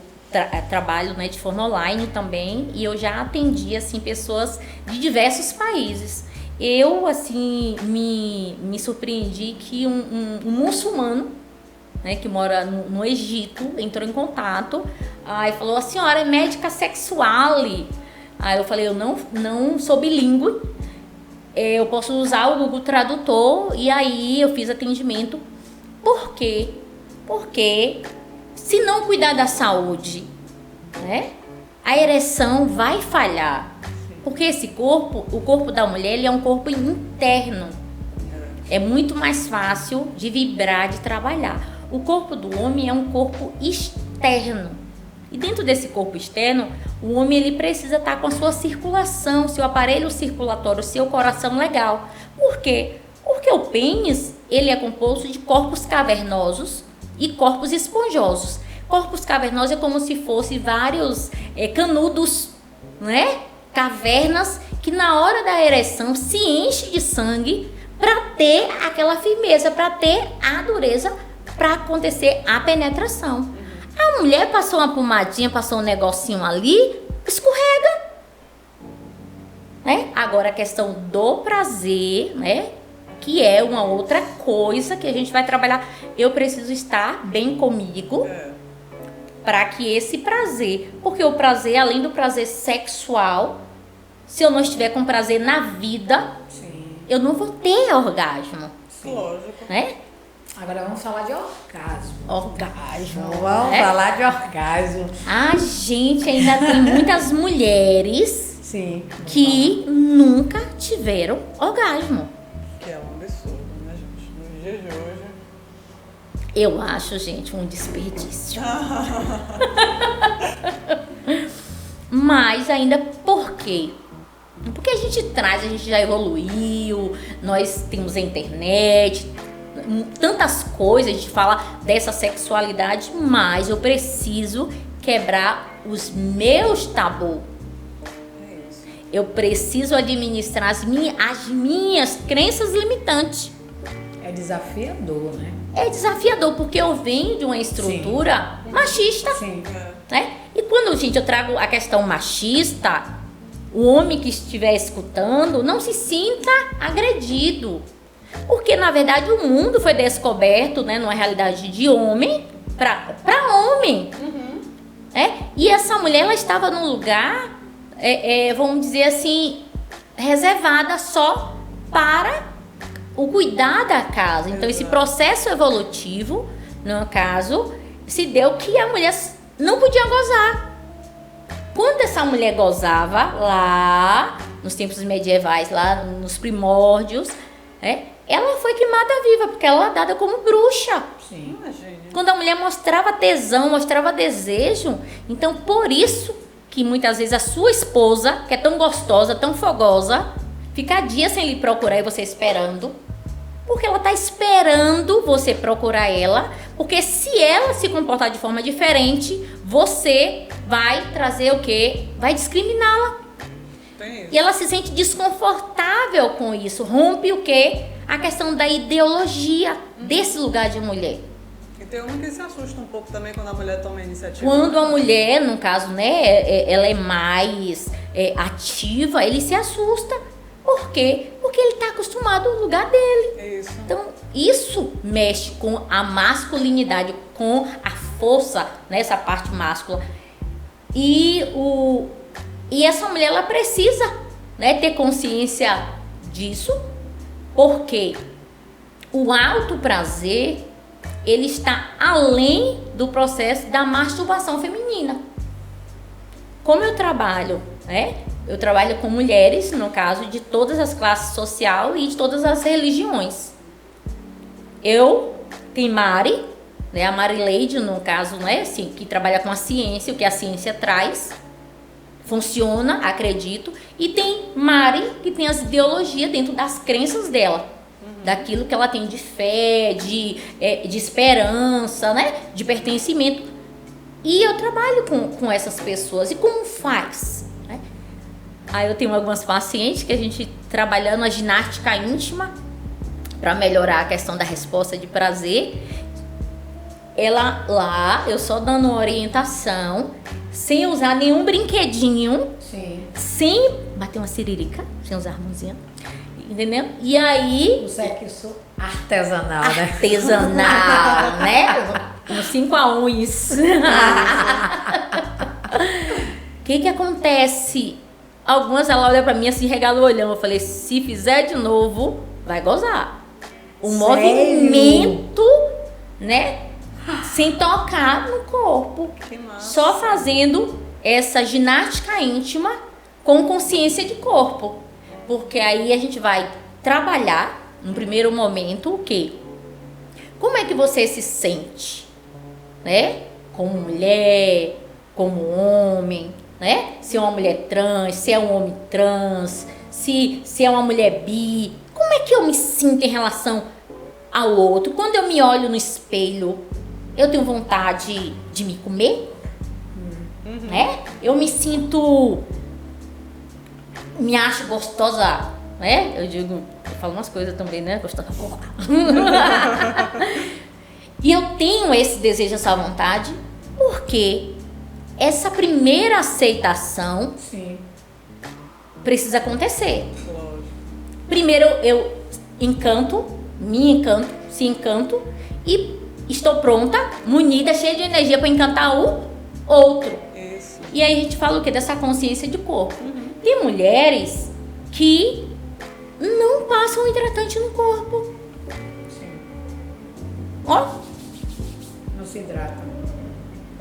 trabalho, né, de forma online também, e eu já atendi, assim, pessoas de diversos países. Eu, assim, me surpreendi que um muçulmano, né, que mora no Egito, entrou em contato, aí falou, a senhora é médica sexuale. Aí eu falei, eu não sou bilíngue, eu posso usar o Google Tradutor, e aí eu fiz atendimento. Por quê? Porque se não cuidar da saúde, né, a ereção vai falhar. Porque esse corpo, o corpo da mulher, ele é um corpo interno. É muito mais fácil de vibrar, de trabalhar. O corpo do homem é um corpo externo. E dentro desse corpo externo, o homem ele precisa estar com a sua circulação, seu aparelho circulatório, seu coração legal. Por quê? Porque o pênis, ele é composto de corpos cavernosos e corpos esponjosos. Corpos cavernosos é como se fossem vários canudos, né? Cavernas que na hora da ereção se enche de sangue para ter aquela firmeza, para ter a dureza, para acontecer a penetração. A mulher passou uma pomadinha, passou um negocinho ali, escorrega, né? Agora a questão do prazer, né? Que é uma outra coisa que a gente vai trabalhar. Eu preciso estar bem comigo para que esse prazer, porque o prazer, além do prazer sexual, se eu não estiver com prazer na vida, eu não vou ter orgasmo. Lógico. Né? Agora vamos falar de orgasmo. Orgasmo. Vamos falar de orgasmo. A gente ainda tem muitas mulheres Sim. que nunca tiveram orgasmo. Que é um absurdo, né, gente? Nos dias de hoje. Eu acho, gente, um desperdício. Mas ainda por quê? Porque a gente já evoluiu, nós temos a internet, tantas coisas, a gente fala dessa sexualidade, mas eu preciso quebrar os meus tabus. Eu preciso administrar as minhas crenças limitantes. É desafiador, né? É desafiador, porque eu venho de uma estrutura machista. Sim. Né? E quando, gente, eu trago a questão machista, o homem que estiver escutando não se sinta agredido. Porque, na verdade, o mundo foi descoberto, né, numa realidade de homem para homem. E essa mulher, ela estava num lugar, vamos dizer assim, reservada só para o cuidar da casa. Então, esse processo evolutivo, no caso, se deu que a mulher não podia gozar. Quando essa mulher gozava, lá nos tempos medievais, lá nos primórdios, ela foi queimada viva, porque ela era dada como bruxa. Sim. Quando a mulher mostrava tesão, mostrava desejo, então por isso que muitas vezes a sua esposa, que é tão gostosa, tão fogosa, fica dias sem lhe procurar e você esperando. Porque ela está esperando você procurar ela, porque se ela se comportar de forma diferente, você vai trazer o quê? Vai discriminá-la. E ela se sente desconfortável com isso. Rompe o quê? A questão da ideologia desse lugar de mulher. E tem um que se assusta um pouco também quando a mulher toma a iniciativa. Quando a mulher, no caso, né, ela é mais ativa, ele se assusta. Por quê? Porque ele está acostumado ao lugar dele. Isso. Então, isso mexe com a masculinidade, com a força, nessa parte máscula. E essa mulher, ela precisa, né, ter consciência disso, porque o alto prazer, ele está além do processo da masturbação feminina. Como eu trabalho, né? Eu trabalho com mulheres, no caso, de todas as classes sociais e de todas as religiões. Eu tenho Mari, né, a Marileide, no caso, né, assim, que trabalha com a ciência, o que a ciência traz, funciona, acredito. E tem Mari, que tem as ideologias dentro das crenças dela, daquilo que ela tem de fé, de esperança, né, de pertencimento. E eu trabalho com essas pessoas. E como faz? Aí eu tenho algumas pacientes que a gente trabalhando a ginástica íntima para melhorar a questão da resposta de prazer. Ela lá, eu só dando uma orientação. sem usar nenhum brinquedinho, Sim. sem bater uma siririca, sem usar a mãozinha, entendeu? E aí... O sexo artesanal, né? Artesanal, né? Uns 5 a 1 isso. O que acontece? Algumas, ela olha pra mim assim, regala o olhão. Eu falei, se fizer de novo, vai gozar. O Sério? movimento, né? Sem tocar no corpo. Que massa. Só fazendo essa ginástica íntima com consciência de corpo. Porque aí a gente vai trabalhar, no primeiro momento, o quê? Como é que você se sente? Né? Como mulher, como homem, né? Se é uma mulher trans, se é um homem trans, se é uma mulher bi. Como é que eu me sinto em relação ao outro? Quando eu me olho no espelho, eu tenho vontade de me comer? Né? Eu me sinto... Me acho gostosa, né? Eu falo umas coisas também, né? Gostosa. E eu tenho esse desejo, essa vontade, porque essa primeira aceitação Sim. precisa acontecer. Lógico. Primeiro eu me encanto, se encanto e estou pronta, munida, cheia de energia para encantar o outro. Isso. E aí a gente fala o quê? Dessa consciência de corpo. Tem mulheres que não passam hidratante no corpo. Sim. Ó, Não se hidrata.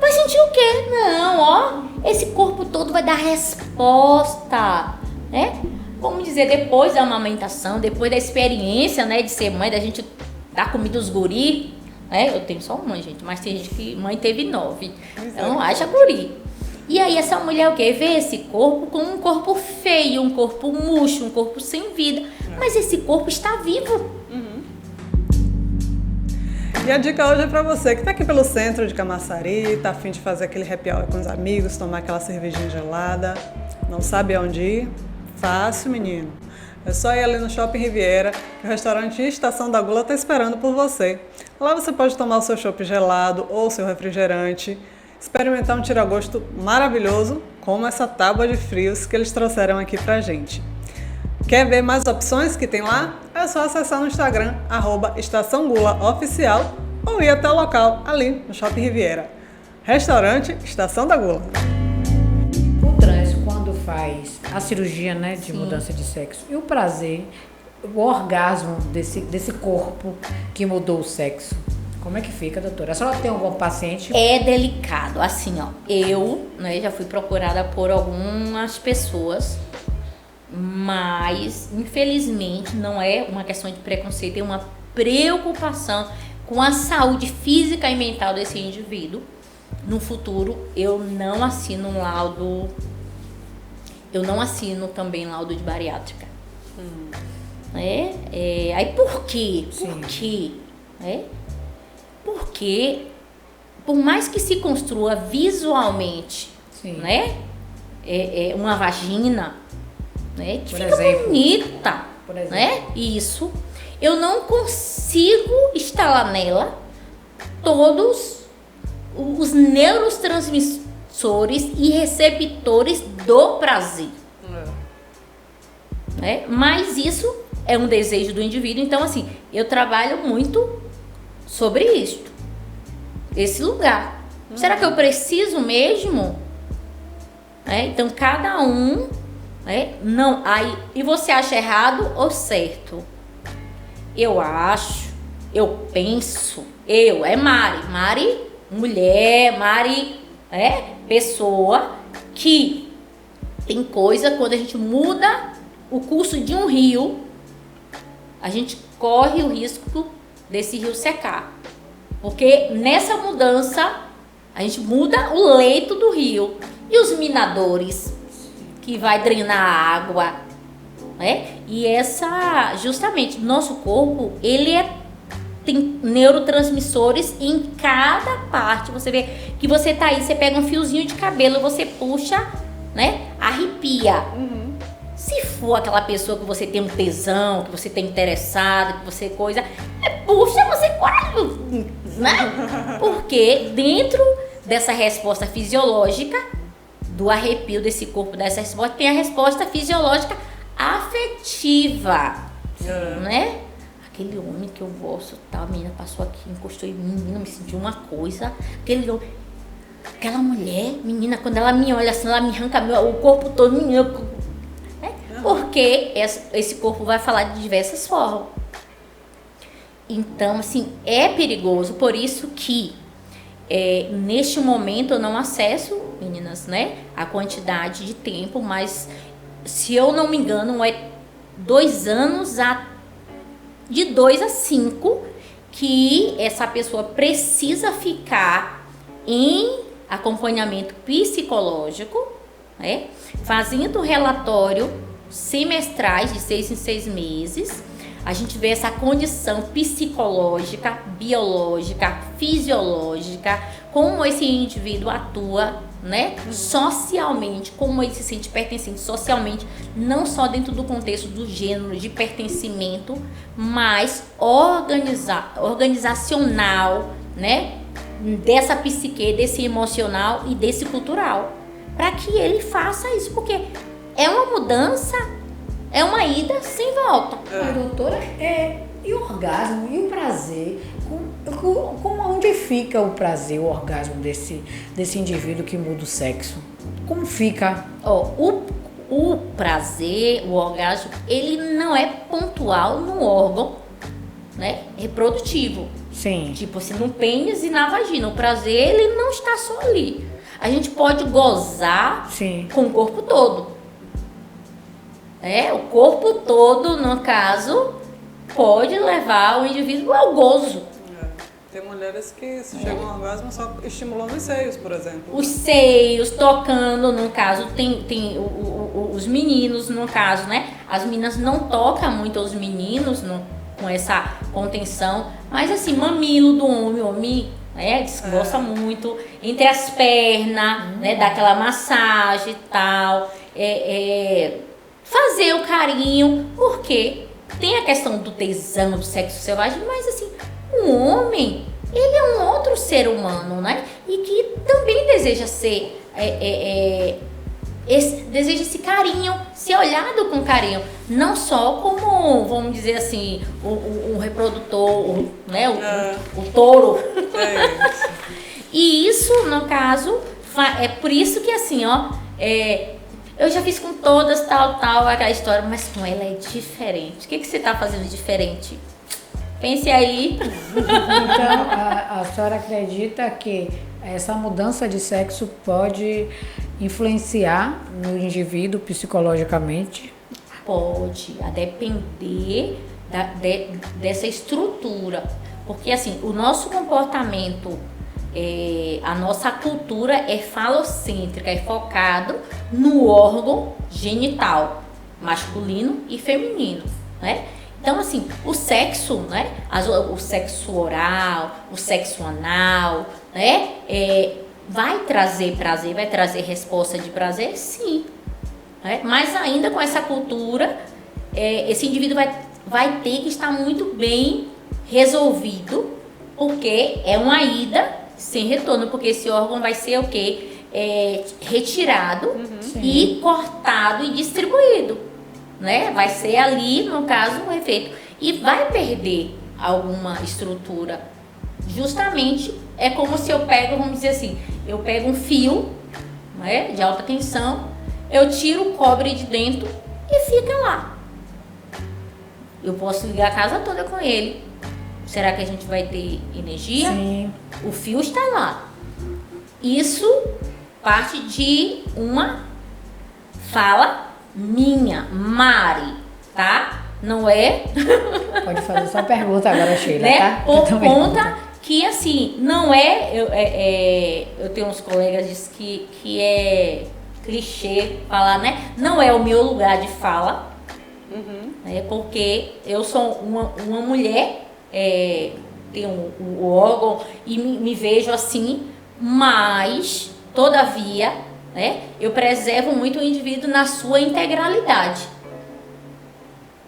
vai sentir o quê? Não, ó, esse corpo todo vai dar resposta, né? Vamos dizer, depois da amamentação, depois da experiência, né, de ser mãe, da gente dar comida aos guri, né? Eu tenho só uma, gente, mas tem gente que mãe teve 9. Então, haja guri. E aí essa mulher o quê? Vê esse corpo como um corpo feio, um corpo murcho, um corpo sem vida. Mas esse corpo está vivo. E a dica hoje é pra você que tá aqui pelo centro de Camaçari, tá a fim de fazer aquele happy hour com os amigos, tomar aquela cervejinha gelada, não sabe aonde ir? Fácil, menino. É só ir ali no Shopping Riviera, que o restaurante Estação da Gula tá esperando por você. Lá você pode tomar o seu chopp gelado ou o seu refrigerante, experimentar um tira-gosto maravilhoso, como essa tábua de frios que eles trouxeram aqui pra gente. Quer ver mais opções que tem lá? É só acessar no Instagram, @EstaçãoGulaOficial, ou ir até o local, ali no Shopping Riviera. Restaurante Estação da Gula. O trans, quando faz a cirurgia, né, de Sim. mudança de sexo, e o prazer, o orgasmo desse corpo que mudou o sexo, como é que fica, doutora? A senhora tem algum paciente? É delicado, assim, ó. Eu, né, já fui procurada por algumas pessoas, mas infelizmente não é uma questão de preconceito, é uma preocupação com a saúde física e mental desse indivíduo. No futuro, eu não assino um laudo, eu não assino também laudo de bariátrica. Aí por quê? Sim. Por quê? Porque, por mais que se construa visualmente, Sim. né, uma vagina, né, que Por fica exemplo. bonita, Por exemplo. né, isso, eu não consigo instalar nela todos os neurotransmissores e receptores do prazer, né? Mas isso é um desejo do indivíduo, então assim, eu trabalho muito sobre isto, esse lugar. Será que eu preciso mesmo? Então cada um, não, aí, e você acha errado ou certo? Eu acho, eu penso, é Mari, mulher, Mari, pessoa que tem coisa, quando a gente muda o curso de um rio, a gente corre o risco desse rio secar. Porque nessa mudança, a gente muda o leito do rio. E os minadores, que vai drenar a água, E justamente, nosso corpo, ele tem neurotransmissores em cada parte. Você vê que você tá aí, você pega um fiozinho de cabelo, você puxa, arrepia. Se for aquela pessoa que você tem um tesão, que você tá interessado, que você puxa, você quase, né? Porque dentro dessa resposta fisiológica do arrepio desse corpo, dessa resposta, tem a resposta fisiológica afetiva, né? Aquele homem que eu gosto, tal, a menina passou aqui, encostou em mim, menina, me sentiu uma coisa, aquela mulher, menina, quando ela me olha assim, ela me arranca o corpo todo, menina, né? Porque esse corpo vai falar de diversas formas. Então, assim, é perigoso, por isso que neste momento eu não acesso, meninas, né, a quantidade de tempo, mas se eu não me engano, é 2 anos de 2 a 5 que essa pessoa precisa ficar em acompanhamento psicológico, né, fazendo relatório semestrais de 6 em 6 meses. A gente vê essa condição psicológica, biológica, fisiológica, como esse indivíduo atua, né, socialmente, como ele se sente pertencente socialmente, não só dentro do contexto do gênero de pertencimento, mas organizacional, né, dessa psique, desse emocional e desse cultural, para que ele faça isso, porque é uma mudança. É uma ida sem volta. Mas, doutora, e o orgasmo e o prazer? Onde fica o prazer, o orgasmo desse indivíduo que muda o sexo? Como fica? O prazer, o orgasmo, ele não é pontual no órgão, né, reprodutivo. Sim. Tipo assim, no pênis e na vagina. O prazer, ele não está só ali. A gente pode gozar com o corpo todo. O corpo todo, no caso, pode levar o indivíduo ao gozo. Tem mulheres que chegam ao orgasmo só estimulando os seios, por exemplo. Os seios, tocando, no caso, tem os meninos, no caso, né? As meninas não tocam muito os meninos com essa contenção, mas assim, mamilo do homem, o homem gosta muito, entre as pernas, né? Dá aquela massagem e tal, fazer o carinho, porque tem a questão do tesão, do sexo selvagem, mas assim, o homem, ele é um outro ser humano, né? E que também deseja ser, deseja esse carinho, ser olhado com carinho, não só como, vamos dizer assim, o reprodutor, né? O touro. E isso, no caso, é por isso que assim, eu já fiz com todas, tal, aquela história, mas com ela é diferente. O que você está fazendo diferente? Pense aí. Então, a senhora acredita que essa mudança de sexo pode influenciar no indivíduo psicologicamente? Pode, a depender dessa estrutura. Porque, assim, o nosso comportamento, a nossa cultura é falocêntrica, é focado no órgão genital, masculino e feminino, né? Então, assim, o sexo, né? O sexo oral, o sexo anal, né? Vai trazer prazer, vai trazer resposta de prazer, sim. Né? Mas ainda com essa cultura, esse indivíduo vai ter que estar muito bem resolvido, porque é uma ida sem retorno, porque esse órgão vai ser o quê? Retirado e cortado e distribuído. Né? Vai ser ali, no caso, um efeito. E vai perder alguma estrutura. Justamente, é como se eu pego, vamos dizer assim, eu pego um fio, né, de alta tensão, eu tiro o cobre de dentro e fica lá. Eu posso ligar a casa toda com ele. Será que a gente vai ter energia? Sim. O fio está lá. Isso parte de uma fala minha, Mari, tá? Não é? Pode fazer sua pergunta agora, Sheila, né? tá? Por conta que, assim, não eu tenho uns colegas que é clichê falar, né? Não é o meu lugar de fala, né? Porque eu sou uma mulher, tenho o órgão e me vejo assim, mas, todavia, né, eu preservo muito o indivíduo na sua integralidade.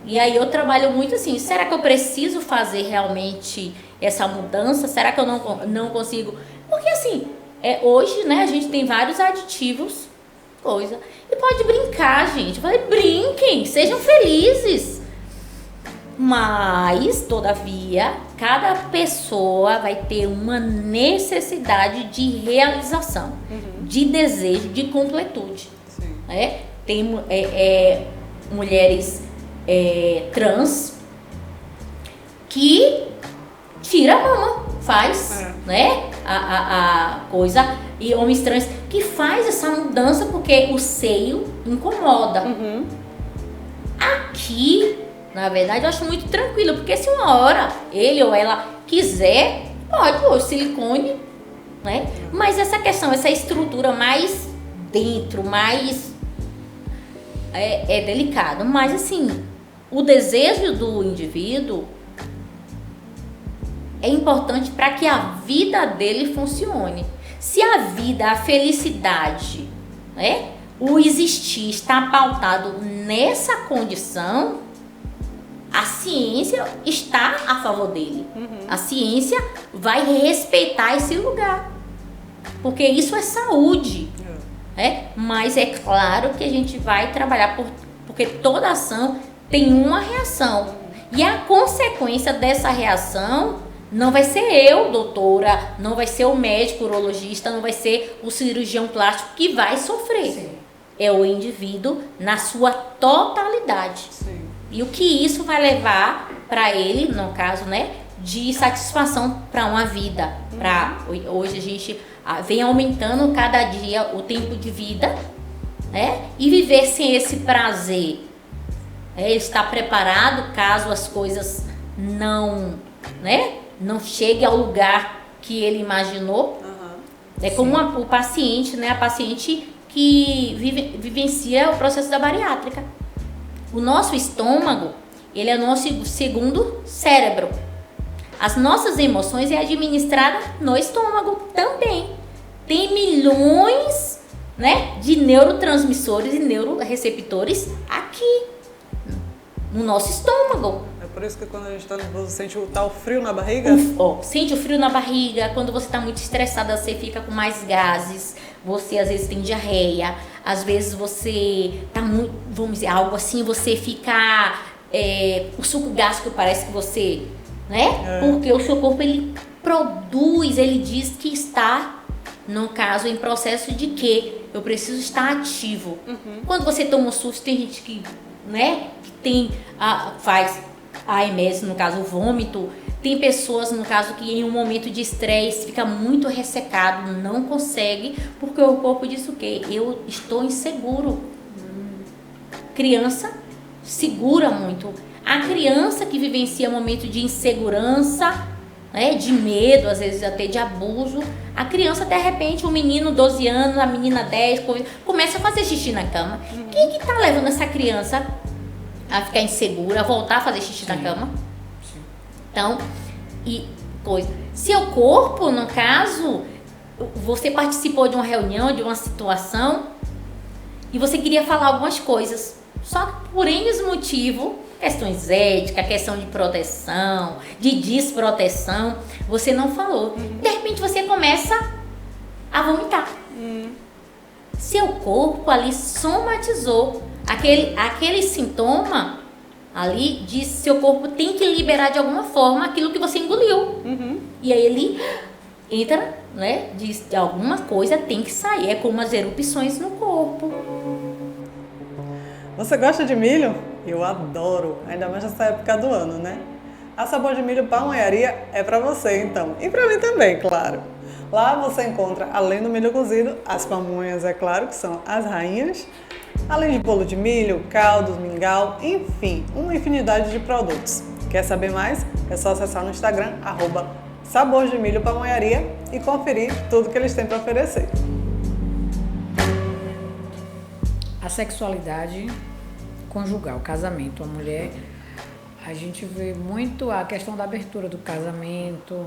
E aí eu trabalho muito assim, será que eu preciso fazer realmente essa mudança? Será que eu não consigo? Porque assim, hoje, né, a gente tem vários aditivos coisa. E pode brincar, gente. Eu falei, brinquem, sejam felizes. Mas, todavia, cada pessoa vai ter uma necessidade de realização, de desejo, de completude. Sim. Tem mulheres trans que tira a mama, faz, a coisa, e homens trans que faz essa mudança porque o seio incomoda. Aqui, na verdade, eu acho muito tranquilo, porque se uma hora ele ou ela quiser, pode pôr silicone, né? Mas essa questão, essa estrutura mais dentro, mais é delicado. Mas assim, o desejo do indivíduo é importante para que a vida dele funcione. Se a vida, a felicidade, né, o existir está pautado nessa condição, a ciência está a favor dele. A ciência vai respeitar esse lugar, porque isso é saúde. Mas é claro que a gente vai trabalhar porque toda ação tem uma reação, e a consequência dessa reação não vai ser eu, doutora, não vai ser o médico urologista, não vai ser o cirurgião plástico que vai sofrer. Sim. É o indivíduo na sua totalidade. Sim. E o que isso vai levar para ele, no caso, né, de satisfação para uma vida. Hoje a gente vem aumentando cada dia o tempo de vida, né, e viver sem esse prazer. Estar preparado caso as coisas não chegue ao lugar que ele imaginou. É como o paciente, né, a paciente que vivencia o processo da bariátrica. O nosso estômago, ele é o nosso segundo cérebro. As nossas emoções é administrada no estômago também. Tem milhões, né, de neurotransmissores e neuroreceptores aqui, no nosso estômago. É por isso que quando a gente está nervoso, sente o tal frio na barriga? Sente o frio na barriga. Quando você está muito estressada, você fica com mais gases. Você às vezes tem diarreia. Às vezes você tá muito, vamos dizer, algo assim, você fica... o suco gástrico parece que você... né? Porque o seu corpo, ele produz, ele diz que está, no caso, em processo de que eu preciso estar ativo. Quando você toma um susto, tem gente que, né, que tem, faz AMS, no caso, o vômito. Tem pessoas, no caso, que em um momento de estresse fica muito ressecado, não consegue, porque o corpo diz o quê? Eu estou inseguro. Criança segura muito. A criança que vivencia momento de insegurança, né, de medo, às vezes até de abuso, a criança, de repente, um menino 12 anos, a menina 10, começa a fazer xixi na cama. O que está levando essa criança a ficar insegura, a voltar a fazer xixi na cama? Sim. Então, seu corpo, no caso, você participou de uma reunião, de uma situação, e você queria falar algumas coisas, só que por N motivo, questões éticas, questão de proteção, de desproteção, você não falou. De repente você começa a vomitar. Seu corpo ali somatizou aquele sintoma ali, diz seu corpo tem que liberar de alguma forma aquilo que você engoliu. E aí ele entra, né, diz de alguma coisa tem que sair, é como as erupções no corpo. Você gosta de milho? Eu adoro, ainda mais nessa época do ano, né? A Sabor de Milho Pamonharia é para você, então. E para mim também, claro. Lá você encontra, além do milho cozido, as pamonhas, é claro, que são as rainhas, além de bolo de milho, caldos, mingau, enfim, uma infinidade de produtos. Quer saber mais? É só acessar no Instagram, @Sabor de Milho Pamonharia, e conferir tudo que eles têm para oferecer. A sexualidade conjugal, o casamento, a mulher, a gente vê muito a questão da abertura do casamento,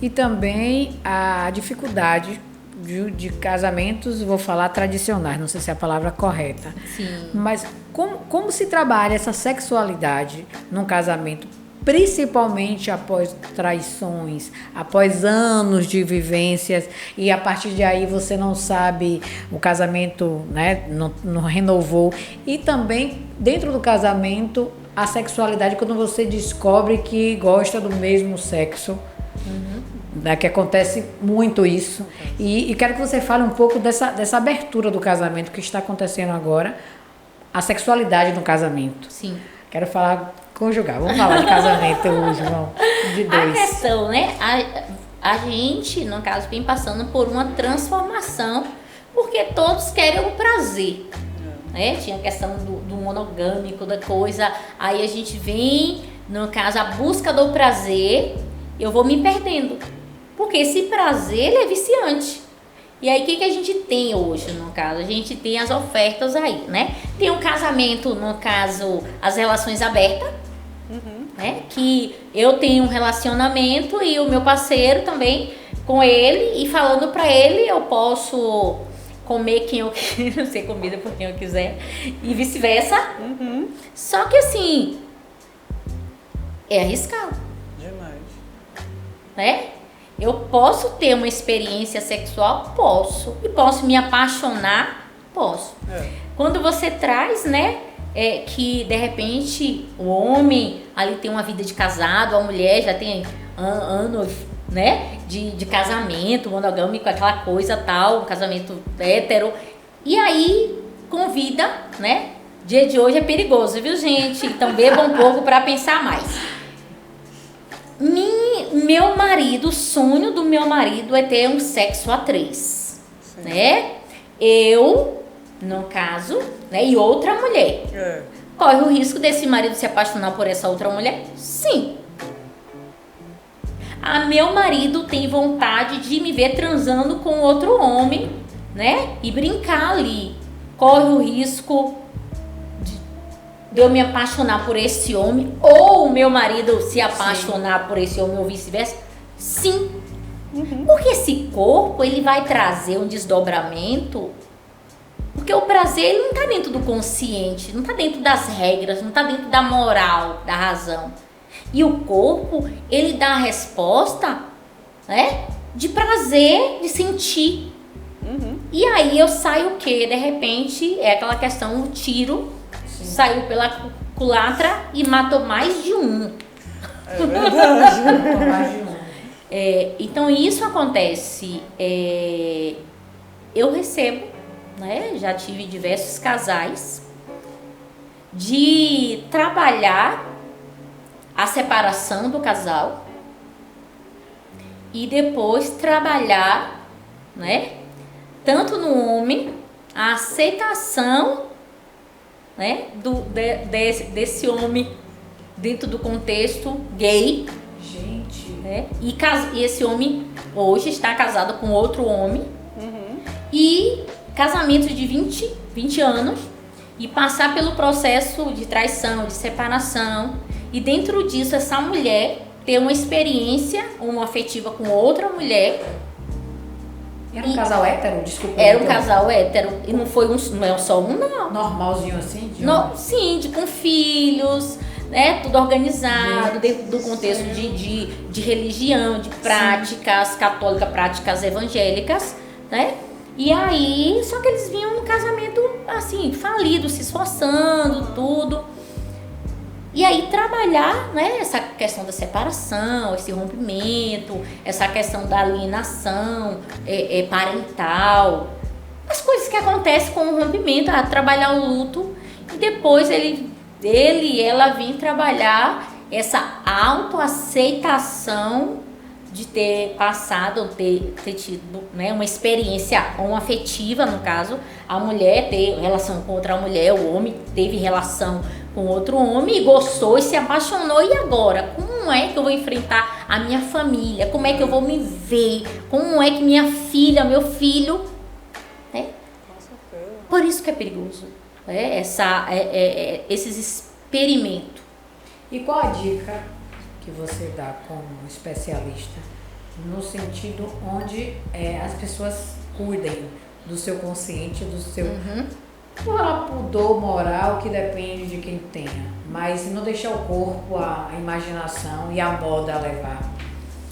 e também a dificuldade de casamentos, vou falar tradicionais, não sei se é a palavra correta. Sim. Mas como se trabalha essa sexualidade num casamento principalmente após traições, após anos de vivências, e a partir de aí você não sabe, o casamento, né, não renovou. E também, dentro do casamento, a sexualidade, quando você descobre que gosta do mesmo sexo, né, que acontece muito isso. E quero que você fale um pouco dessa abertura do casamento que está acontecendo agora, a sexualidade no casamento. Sim. Quero falar conjugal. Vamos falar de casamento hoje, João. De dois. A questão, né? A gente, no caso, vem passando por uma transformação, porque todos querem o prazer. Né? Tinha a questão do monogâmico, da coisa. Aí a gente vem, no caso, a busca do prazer, eu vou me perdendo. Porque esse prazer, ele é viciante. E aí, o que a gente tem hoje, no caso? A gente tem as ofertas aí, né? Tem um casamento, no caso, as relações abertas, né? Que eu tenho um relacionamento e o meu parceiro também com ele, e falando pra ele, eu posso comer quem eu quiser, ser comida por quem eu quiser, e vice-versa. Só que assim, é arriscado. Demais. Né? Eu posso ter uma experiência sexual? Posso. E posso me apaixonar? Posso. Quando você traz, né, que de repente o homem ali tem uma vida de casado, a mulher já tem anos, né, de casamento monogâmico, aquela coisa tal, um casamento hétero. E aí convida, né? Dia de hoje é perigoso, viu, gente? Então beba um pouco para pensar mais. Meu marido, o sonho do meu marido é ter um sexo a 3, né? Eu, no caso, né, e outra mulher. Corre o risco desse marido se apaixonar por essa outra mulher? Sim. Meu marido tem vontade de me ver transando com outro homem, né? E brincar ali. Corre o risco de eu me apaixonar por esse homem, ou o meu marido se apaixonar por esse homem, ou vice-versa? Sim. Porque esse corpo, ele vai trazer um desdobramento, porque o prazer, ele não está dentro do consciente, não está dentro das regras, não está dentro da moral, da razão. E o corpo, ele dá a resposta, né, de prazer, de sentir. E aí eu saio o quê? De repente, é aquela questão, o tiro saiu pela culatra e matou mais de um. É verdade. Mais de um. Então isso acontece. Eu recebo, né? Já tive diversos casais de trabalhar a separação do casal e depois trabalhar, né? Tanto no homem, a aceitação, né, desse homem dentro do contexto gay. Gente. Né? E esse homem hoje está casado com outro homem. E casamento de 20 anos, e passar pelo processo de traição, de separação, e dentro disso essa mulher ter uma experiência homoafetiva com outra mulher. Era um casal hétero? Desculpa. Era um casal hétero. E não é só um, não. Normalzinho assim? Sim, com filhos, né? Tudo organizado, dentro do contexto de religião, de práticas católicas, práticas evangélicas, né? E aí, só que eles vinham no casamento, assim, falido, se esforçando, tudo. E aí trabalhar, né, essa questão da separação, esse rompimento, essa questão da alienação parental, as coisas que acontecem com o rompimento, trabalhar o luto, e depois ele e ela vir trabalhar essa autoaceitação de ter passado, ter tido, né, uma experiência homoafetiva, no caso, a mulher ter relação com outra mulher, o homem teve relação com outro homem e gostou e se apaixonou. E agora? Como é que eu vou enfrentar a minha família? Como é que eu vou me ver? Como é que minha filha, meu filho... Né? Por isso que é perigoso. Esses experimentos. E qual a dica que você dá como especialista no sentido onde as pessoas cuidem do seu consciente, do seu... Por ela pudor moral que depende de quem tenha, mas não deixar o corpo, a imaginação e a moda levar.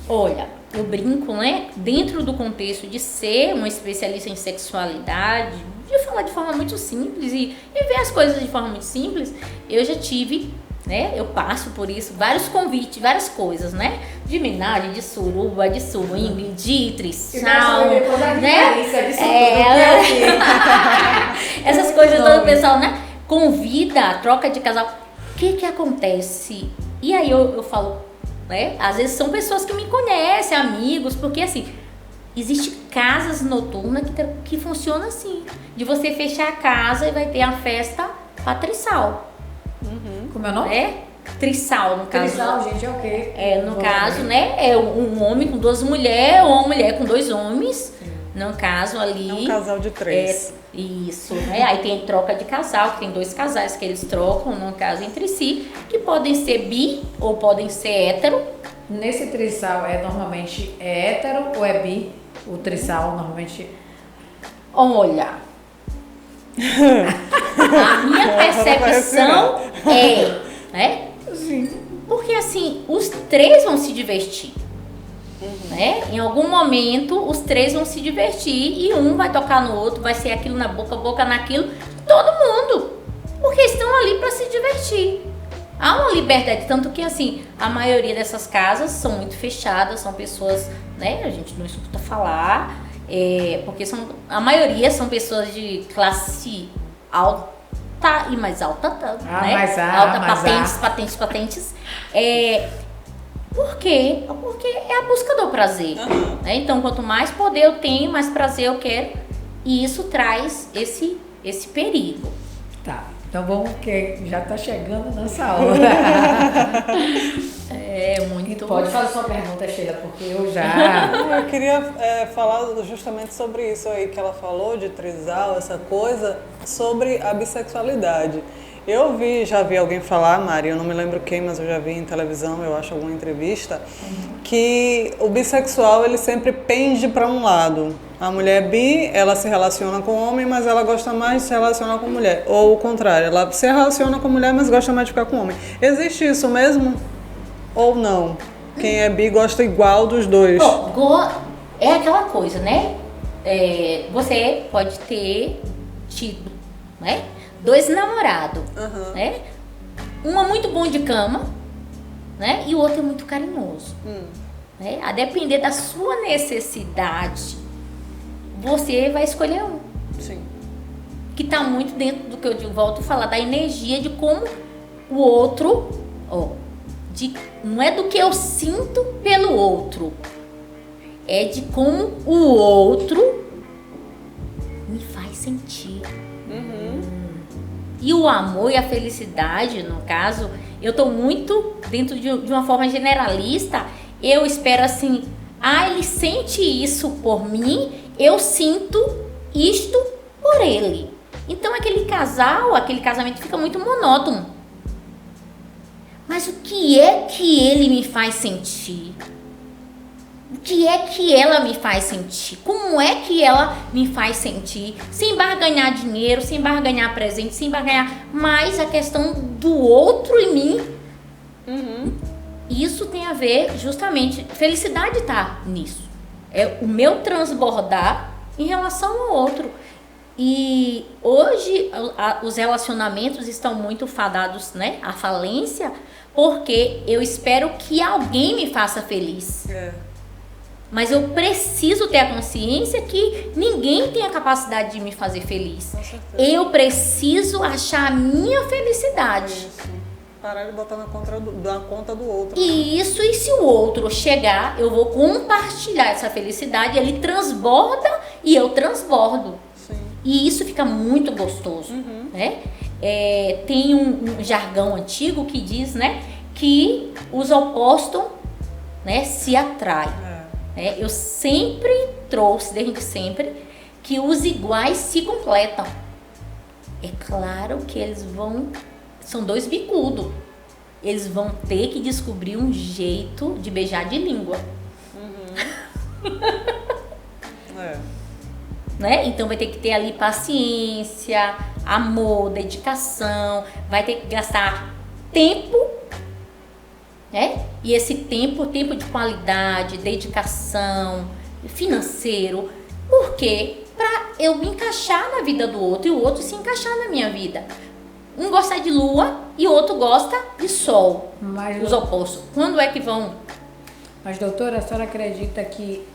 Olha, eu brinco, né? Dentro do contexto de ser uma especialista em sexualidade, de falar de forma muito simples e ver as coisas de forma muito simples, eu já tive, né? Eu passo por isso, vários convites, várias coisas, né? De homenagem, de suruba, de swing, de trissal, né? Essas coisas todo o pessoal, né? Convida, troca de casal. O que acontece? E aí eu falo, né? Às vezes são pessoas que me conhecem, amigos, porque assim, existe casas noturnas que funcionam assim, de você fechar a casa e vai ter a festa patricial. Como é o nome? É? Trissal, no caso. Trissal, gente, é o quê? No caso, né? É um homem com 2 mulheres ou uma mulher com 2 homens. No caso ali. É um casal de 3. Isso, né? Aí tem troca de casal, que tem 2 casais que eles trocam, no caso, entre si, que podem ser bi ou podem ser hétero. Nesse trissal normalmente hétero ou é bi? O trissal normalmente... Olha, a minha percepção né? Sim. Porque assim, os 3 vão se divertir. Né? Em algum momento, os 3 vão se divertir e um vai tocar no outro, vai ser aquilo na boca, boca naquilo, todo mundo. Porque estão ali para se divertir. Há uma liberdade, tanto que assim, a maioria dessas casas são muito fechadas, são pessoas, né? A gente não escuta falar, porque a maioria são pessoas de classe alta e mais alta, né? Patentes. Por quê? Porque é a busca do prazer. Né? Então, quanto mais poder eu tenho, mais prazer eu quero. E isso traz esse perigo. Tá, então vamos, que já tá chegando nessa hora. Muito. Pode fazer sua pergunta, Sheila, porque eu já... Eu queria falar justamente sobre isso aí que ela falou, de trisal, essa coisa, sobre a bissexualidade. Já vi alguém falar, Mari, eu não me lembro quem, mas eu já vi em televisão, eu acho, alguma entrevista, que o bissexual, ele sempre pende para um lado. A mulher bi, ela se relaciona com homem, mas ela gosta mais de se relacionar com mulher. Ou o contrário, ela se relaciona com mulher, mas gosta mais de ficar com homem. Existe isso mesmo? Ou não? Quem é bi gosta igual dos dois? É aquela coisa, né? Você pode ter tido, né? 2 namorados, né? Um é muito bom de cama, né? E o outro é muito carinhoso. Né? A depender da sua necessidade, você vai escolher um. Sim. Que tá muito dentro do que eu volto a falar, da energia de como o outro, não é do que eu sinto pelo outro, é de como o outro me faz sentir. E o amor e a felicidade, no caso, eu tô muito dentro de uma forma generalista. Eu espero assim, ele sente isso por mim, eu sinto isto por ele. Então aquele casamento fica muito monótono. Mas o que é que ele me faz sentir? O que é que ela me faz sentir? Como é que ela me faz sentir? Sem barganhar dinheiro, sem barganhar presente, sem barganhar mais a questão do outro em mim. Isso tem a ver justamente, felicidade tá nisso. É o meu transbordar em relação ao outro. E hoje os relacionamentos estão muito fadados, né, à falência, porque eu espero que alguém me faça feliz. Mas eu preciso ter a consciência que ninguém tem a capacidade de me fazer feliz. Eu preciso achar a minha felicidade. Isso. Parar de botar na conta do outro. E se o outro chegar, eu vou compartilhar essa felicidade, ele transborda e eu transbordo. Sim. E isso fica muito gostoso. Né? Tem um jargão antigo que diz, né, que os opostos, né, se atraem. Eu sempre trouxe, desde sempre, que os iguais se completam. É claro que eles são 2 bicudos. Eles vão ter que descobrir um jeito de beijar de língua. É. Né? Então vai ter que ter ali paciência, amor, dedicação, vai ter que gastar tempo, né? E esse tempo de qualidade, dedicação, financeiro, por quê? Para eu me encaixar na vida do outro e o outro se encaixar na minha vida. Um gosta de lua e o outro gosta de sol, os opostos. Quando é que vão? Mas, doutora, a senhora acredita que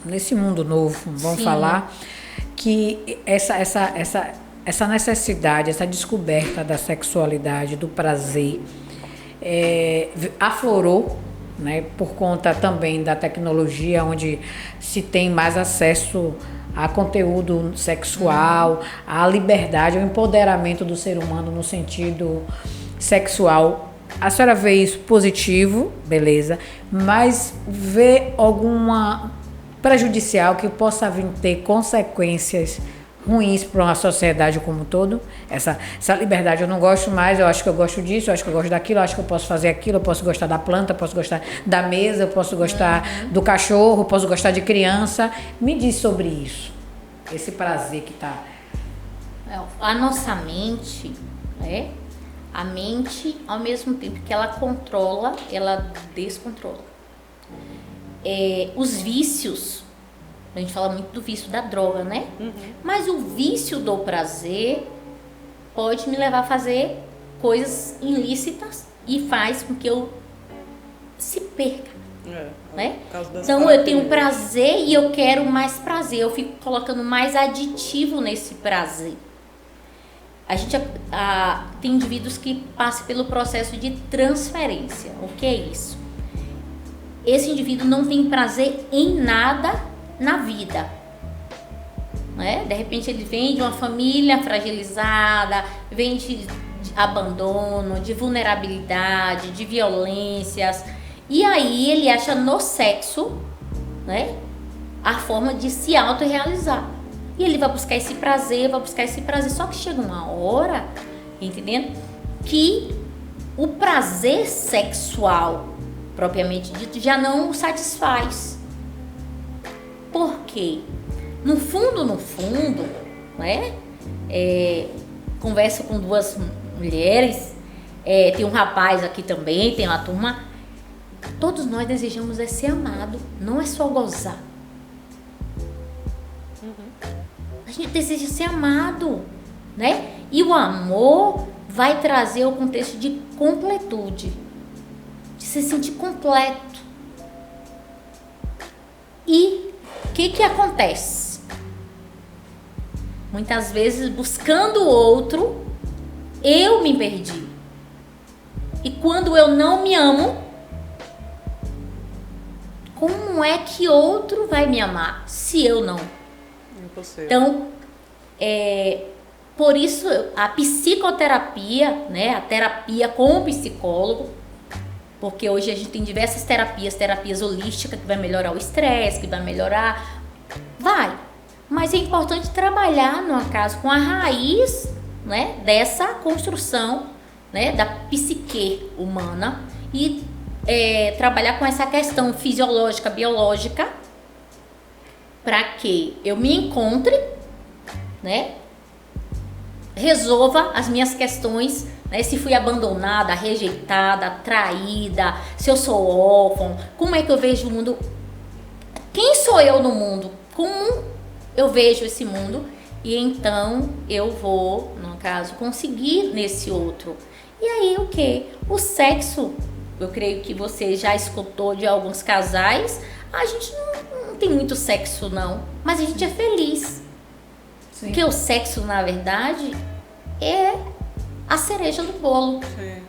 nesse mundo novo, vamos falar, que essa necessidade, essa descoberta da sexualidade, do prazer, aflorou, né, por conta também da tecnologia, onde se tem mais acesso a conteúdo sexual, a liberdade, ao empoderamento do ser humano no sentido sexual. A senhora vê isso positivo, beleza, mas vê alguma prejudicial que possa vir ter consequências ruins para uma sociedade como um todo? Essa liberdade eu não gosto mais, eu acho que eu gosto disso, eu acho que eu gosto daquilo, eu acho que eu posso fazer aquilo, eu posso gostar da planta, eu posso gostar da mesa, eu posso gostar do cachorro, eu posso gostar de criança. Me diz sobre isso, esse prazer que está... A nossa mente, né? A mente, ao mesmo tempo que ela controla, ela descontrola. Os vícios, a gente fala muito do vício da droga, né? Mas o vício do prazer pode me levar a fazer coisas ilícitas e faz com que eu se perca, né? Então eu tenho prazer e eu quero mais prazer, eu fico colocando mais aditivo nesse prazer. A gente tem indivíduos que passam pelo processo de transferência. O que é isso? Esse indivíduo não tem prazer em nada na vida, né? De repente ele vem de uma família fragilizada, vem de abandono, de vulnerabilidade, de violências, e aí ele acha no sexo, né, a forma de se autorrealizar. E ele vai buscar esse prazer, só que chega uma hora, entendendo? Que o prazer sexual, propriamente dito, já não o satisfaz. Por quê? No fundo, né? Converso com duas mulheres, tem um rapaz aqui também, tem uma turma. Todos nós desejamos ser amado, não é só gozar. A gente deseja ser amado, né? E o amor vai trazer o contexto de completude, de se sentir completo. E o que acontece? Muitas vezes, buscando o outro, eu me perdi. E quando eu não me amo, como é que outro vai me amar se eu não? Impossível. Então, por isso a psicoterapia, né, a terapia com o psicólogo, porque hoje a gente tem diversas terapias holísticas que vai melhorar o estresse, que vai melhorar, mas é importante trabalhar no caso com a raiz, né, dessa construção, né, da psique humana e trabalhar com essa questão fisiológica, biológica, para que eu me encontre, né, resolva as minhas questões, né, se fui abandonada, rejeitada, traída, se eu sou órfão, como é que eu vejo o mundo, quem sou eu no mundo, como eu vejo esse mundo, e então eu vou, no caso, conseguir nesse outro. E aí o que? O sexo, eu creio que você já escutou de alguns casais, a gente não tem muito sexo não, mas a gente é feliz. Sim. Porque o sexo, na verdade, é a cereja do bolo. Sim.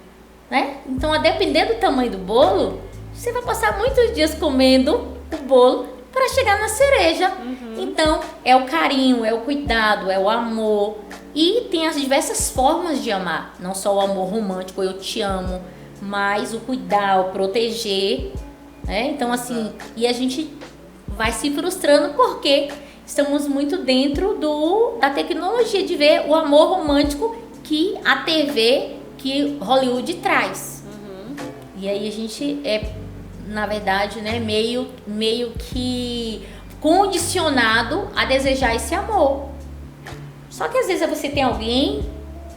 Né? Então, a depender do tamanho do bolo, você vai passar muitos dias comendo o bolo para chegar na cereja. Então, é o carinho, é o cuidado, é o amor. E tem as diversas formas de amar. Não só o amor romântico, eu te amo, mas o cuidar, o proteger. Né? Então, assim, e a gente vai se frustrando porque estamos muito dentro da tecnologia de ver o amor romântico que a TV, que Hollywood traz. E aí a gente na verdade, né, meio que condicionado a desejar esse amor. Só que às vezes você tem alguém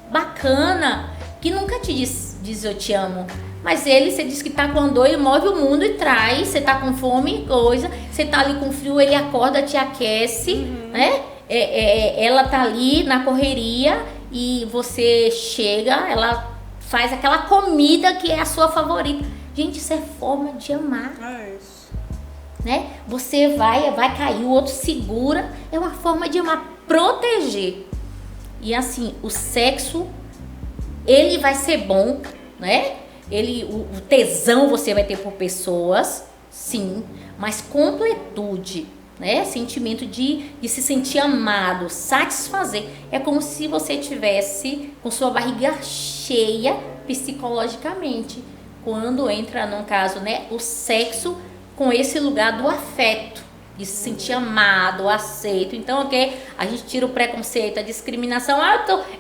bacana que nunca te diz eu te amo. Mas você diz que tá com dor, ele move o mundo e traz. Você tá com fome, coisa. Você tá ali com frio, ele acorda, te aquece, né? Ela tá ali na correria e você chega, ela faz aquela comida que é a sua favorita. Gente, isso é forma de amar. É isso. Né? Você vai cair, o outro segura. É uma forma de amar, proteger. E assim, o sexo, ele vai ser bom, né? O tesão você vai ter por pessoas, sim, mas completude, né? Sentimento de se sentir amado, satisfazer. É como se você tivesse com sua barriga cheia psicologicamente. Quando entra, no caso, né, o sexo com esse lugar do afeto, de se sentir amado, aceito. Então, ok, a gente tira o preconceito, a discriminação.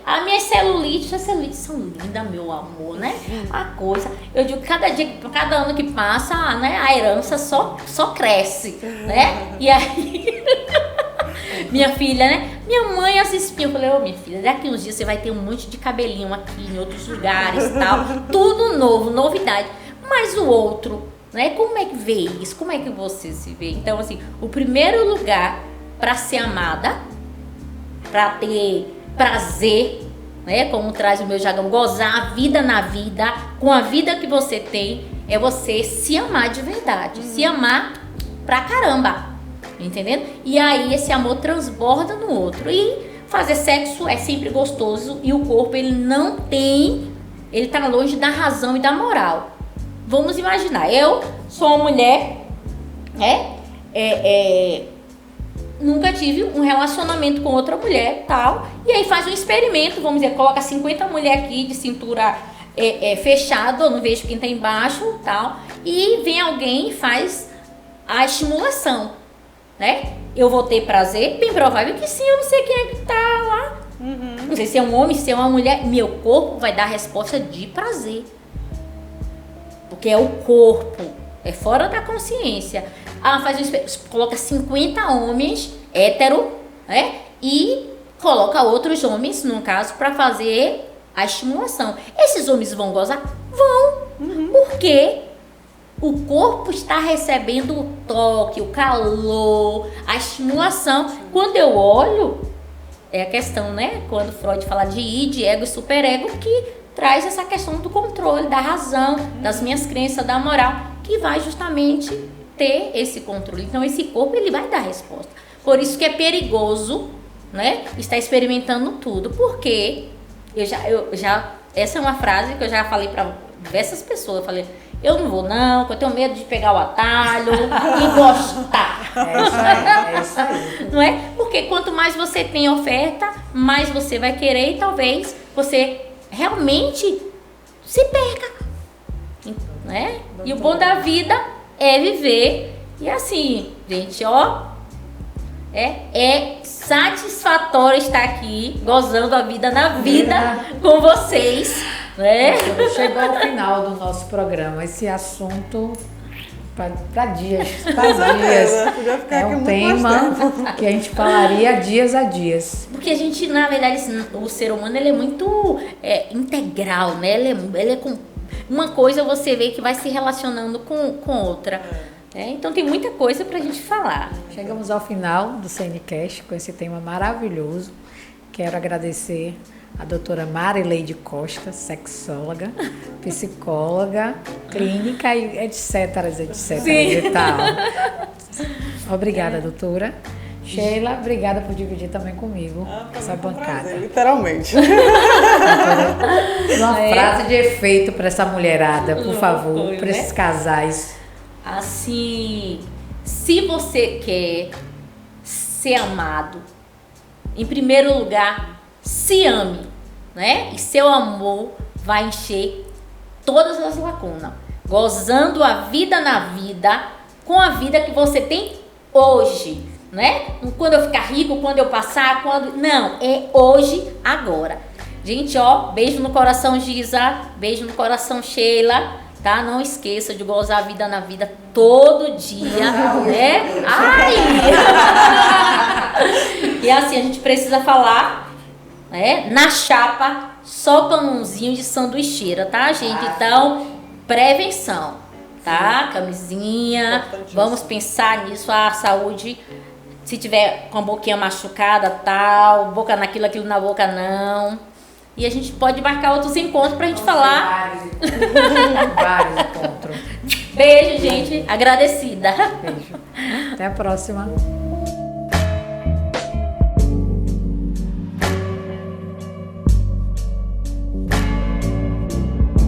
As minhas celulites são lindas, meu amor, né? A coisa, eu digo, cada ano que passa, né, a herança só cresce, né? E aí, minha filha, né? Minha mãe assistia, eu falei, minha filha, daqui uns dias você vai ter um monte de cabelinho aqui em outros lugares e tal. Tudo novo, novidade. Mas o outro, né? Como é que vê isso? Como é que você se vê? Então, assim, o primeiro lugar para ser amada, para ter prazer, né? Como traz o meu jargão, gozar a vida na vida, com a vida que você tem, é você se amar de verdade. Se amar pra caramba, entendendo? E aí esse amor transborda no outro. E fazer sexo é sempre gostoso e o corpo, ele tá longe da razão e da moral. Vamos imaginar, eu sou uma mulher, né? Nunca tive um relacionamento com outra mulher, tal. E aí faz um experimento, vamos dizer, coloca 50 mulheres aqui de cintura fechada, eu não vejo quem tá embaixo, tal. E vem alguém e faz a estimulação, né? Eu vou ter prazer? Bem provável que sim, eu não sei quem é que tá lá. Não sei se é um homem, se é uma mulher. Meu corpo vai dar a resposta de prazer. Porque é o corpo, é fora da consciência. Coloca 50 homens hétero, né? E coloca outros homens, no caso, para fazer a estimulação. Esses homens vão gozar? Vão. Porque o corpo está recebendo o toque, o calor, a estimulação. Quando eu olho, é a questão, né? Quando Freud fala de id, ego e superego, que traz essa questão do controle, da razão, das minhas crenças, da moral, que vai justamente ter esse controle. Então, esse corpo, ele vai dar resposta. Por isso que é perigoso, né? Estar experimentando tudo. Porque essa é uma frase que eu já falei para diversas pessoas. Eu falei, eu não vou não, porque eu tenho medo de pegar o atalho e gostar. É isso aí. Não é? Porque quanto mais você tem oferta, mais você vai querer e talvez você realmente se perca, né? E o bom da vida é viver. E assim, gente, ó, é satisfatório estar aqui gozando a vida na vida com vocês, né? Chegou ao final do nosso programa. Esse assunto para dias, Podia ficar é aqui um muito tema mais tempo. que a gente falaria dias a dias. Porque a gente, na verdade, o ser humano, ele é muito integral, né? Ele é com uma coisa, você vê que vai se relacionando com outra. Então tem muita coisa pra gente falar. Chegamos ao final do CNCast com esse tema maravilhoso. Quero agradecer a doutora Marileide Costa, sexóloga, psicóloga, clínica e etc e tal. Obrigada, doutora. Sheila, obrigada por dividir também comigo essa bancada. Prazer, literalmente. Uma frase de efeito para essa mulherada, por favor, Foi, para esses casais. Assim, se você quer ser amado, em primeiro lugar, se ame, né? E seu amor vai encher todas as lacunas, gozando a vida na vida, com a vida que você tem hoje, né? Quando eu ficar rico, quando eu passar, não, é hoje, agora. Gente, ó, beijo no coração, Giza, beijo no coração, Sheila. Tá? Não esqueça de gozar a vida na vida todo dia, né? Ai! E assim, a gente precisa falar né? Na chapa, só pãozinho de sanduicheira, tá, gente? Então, prevenção, tá? Camisinha, vamos pensar nisso, a saúde. Se tiver com a boquinha machucada, tal, boca naquilo, aquilo na boca não. E a gente pode marcar outros encontros pra gente falar. Vários encontros. Beijo, gente. Agradecida. Beijo. Até a próxima.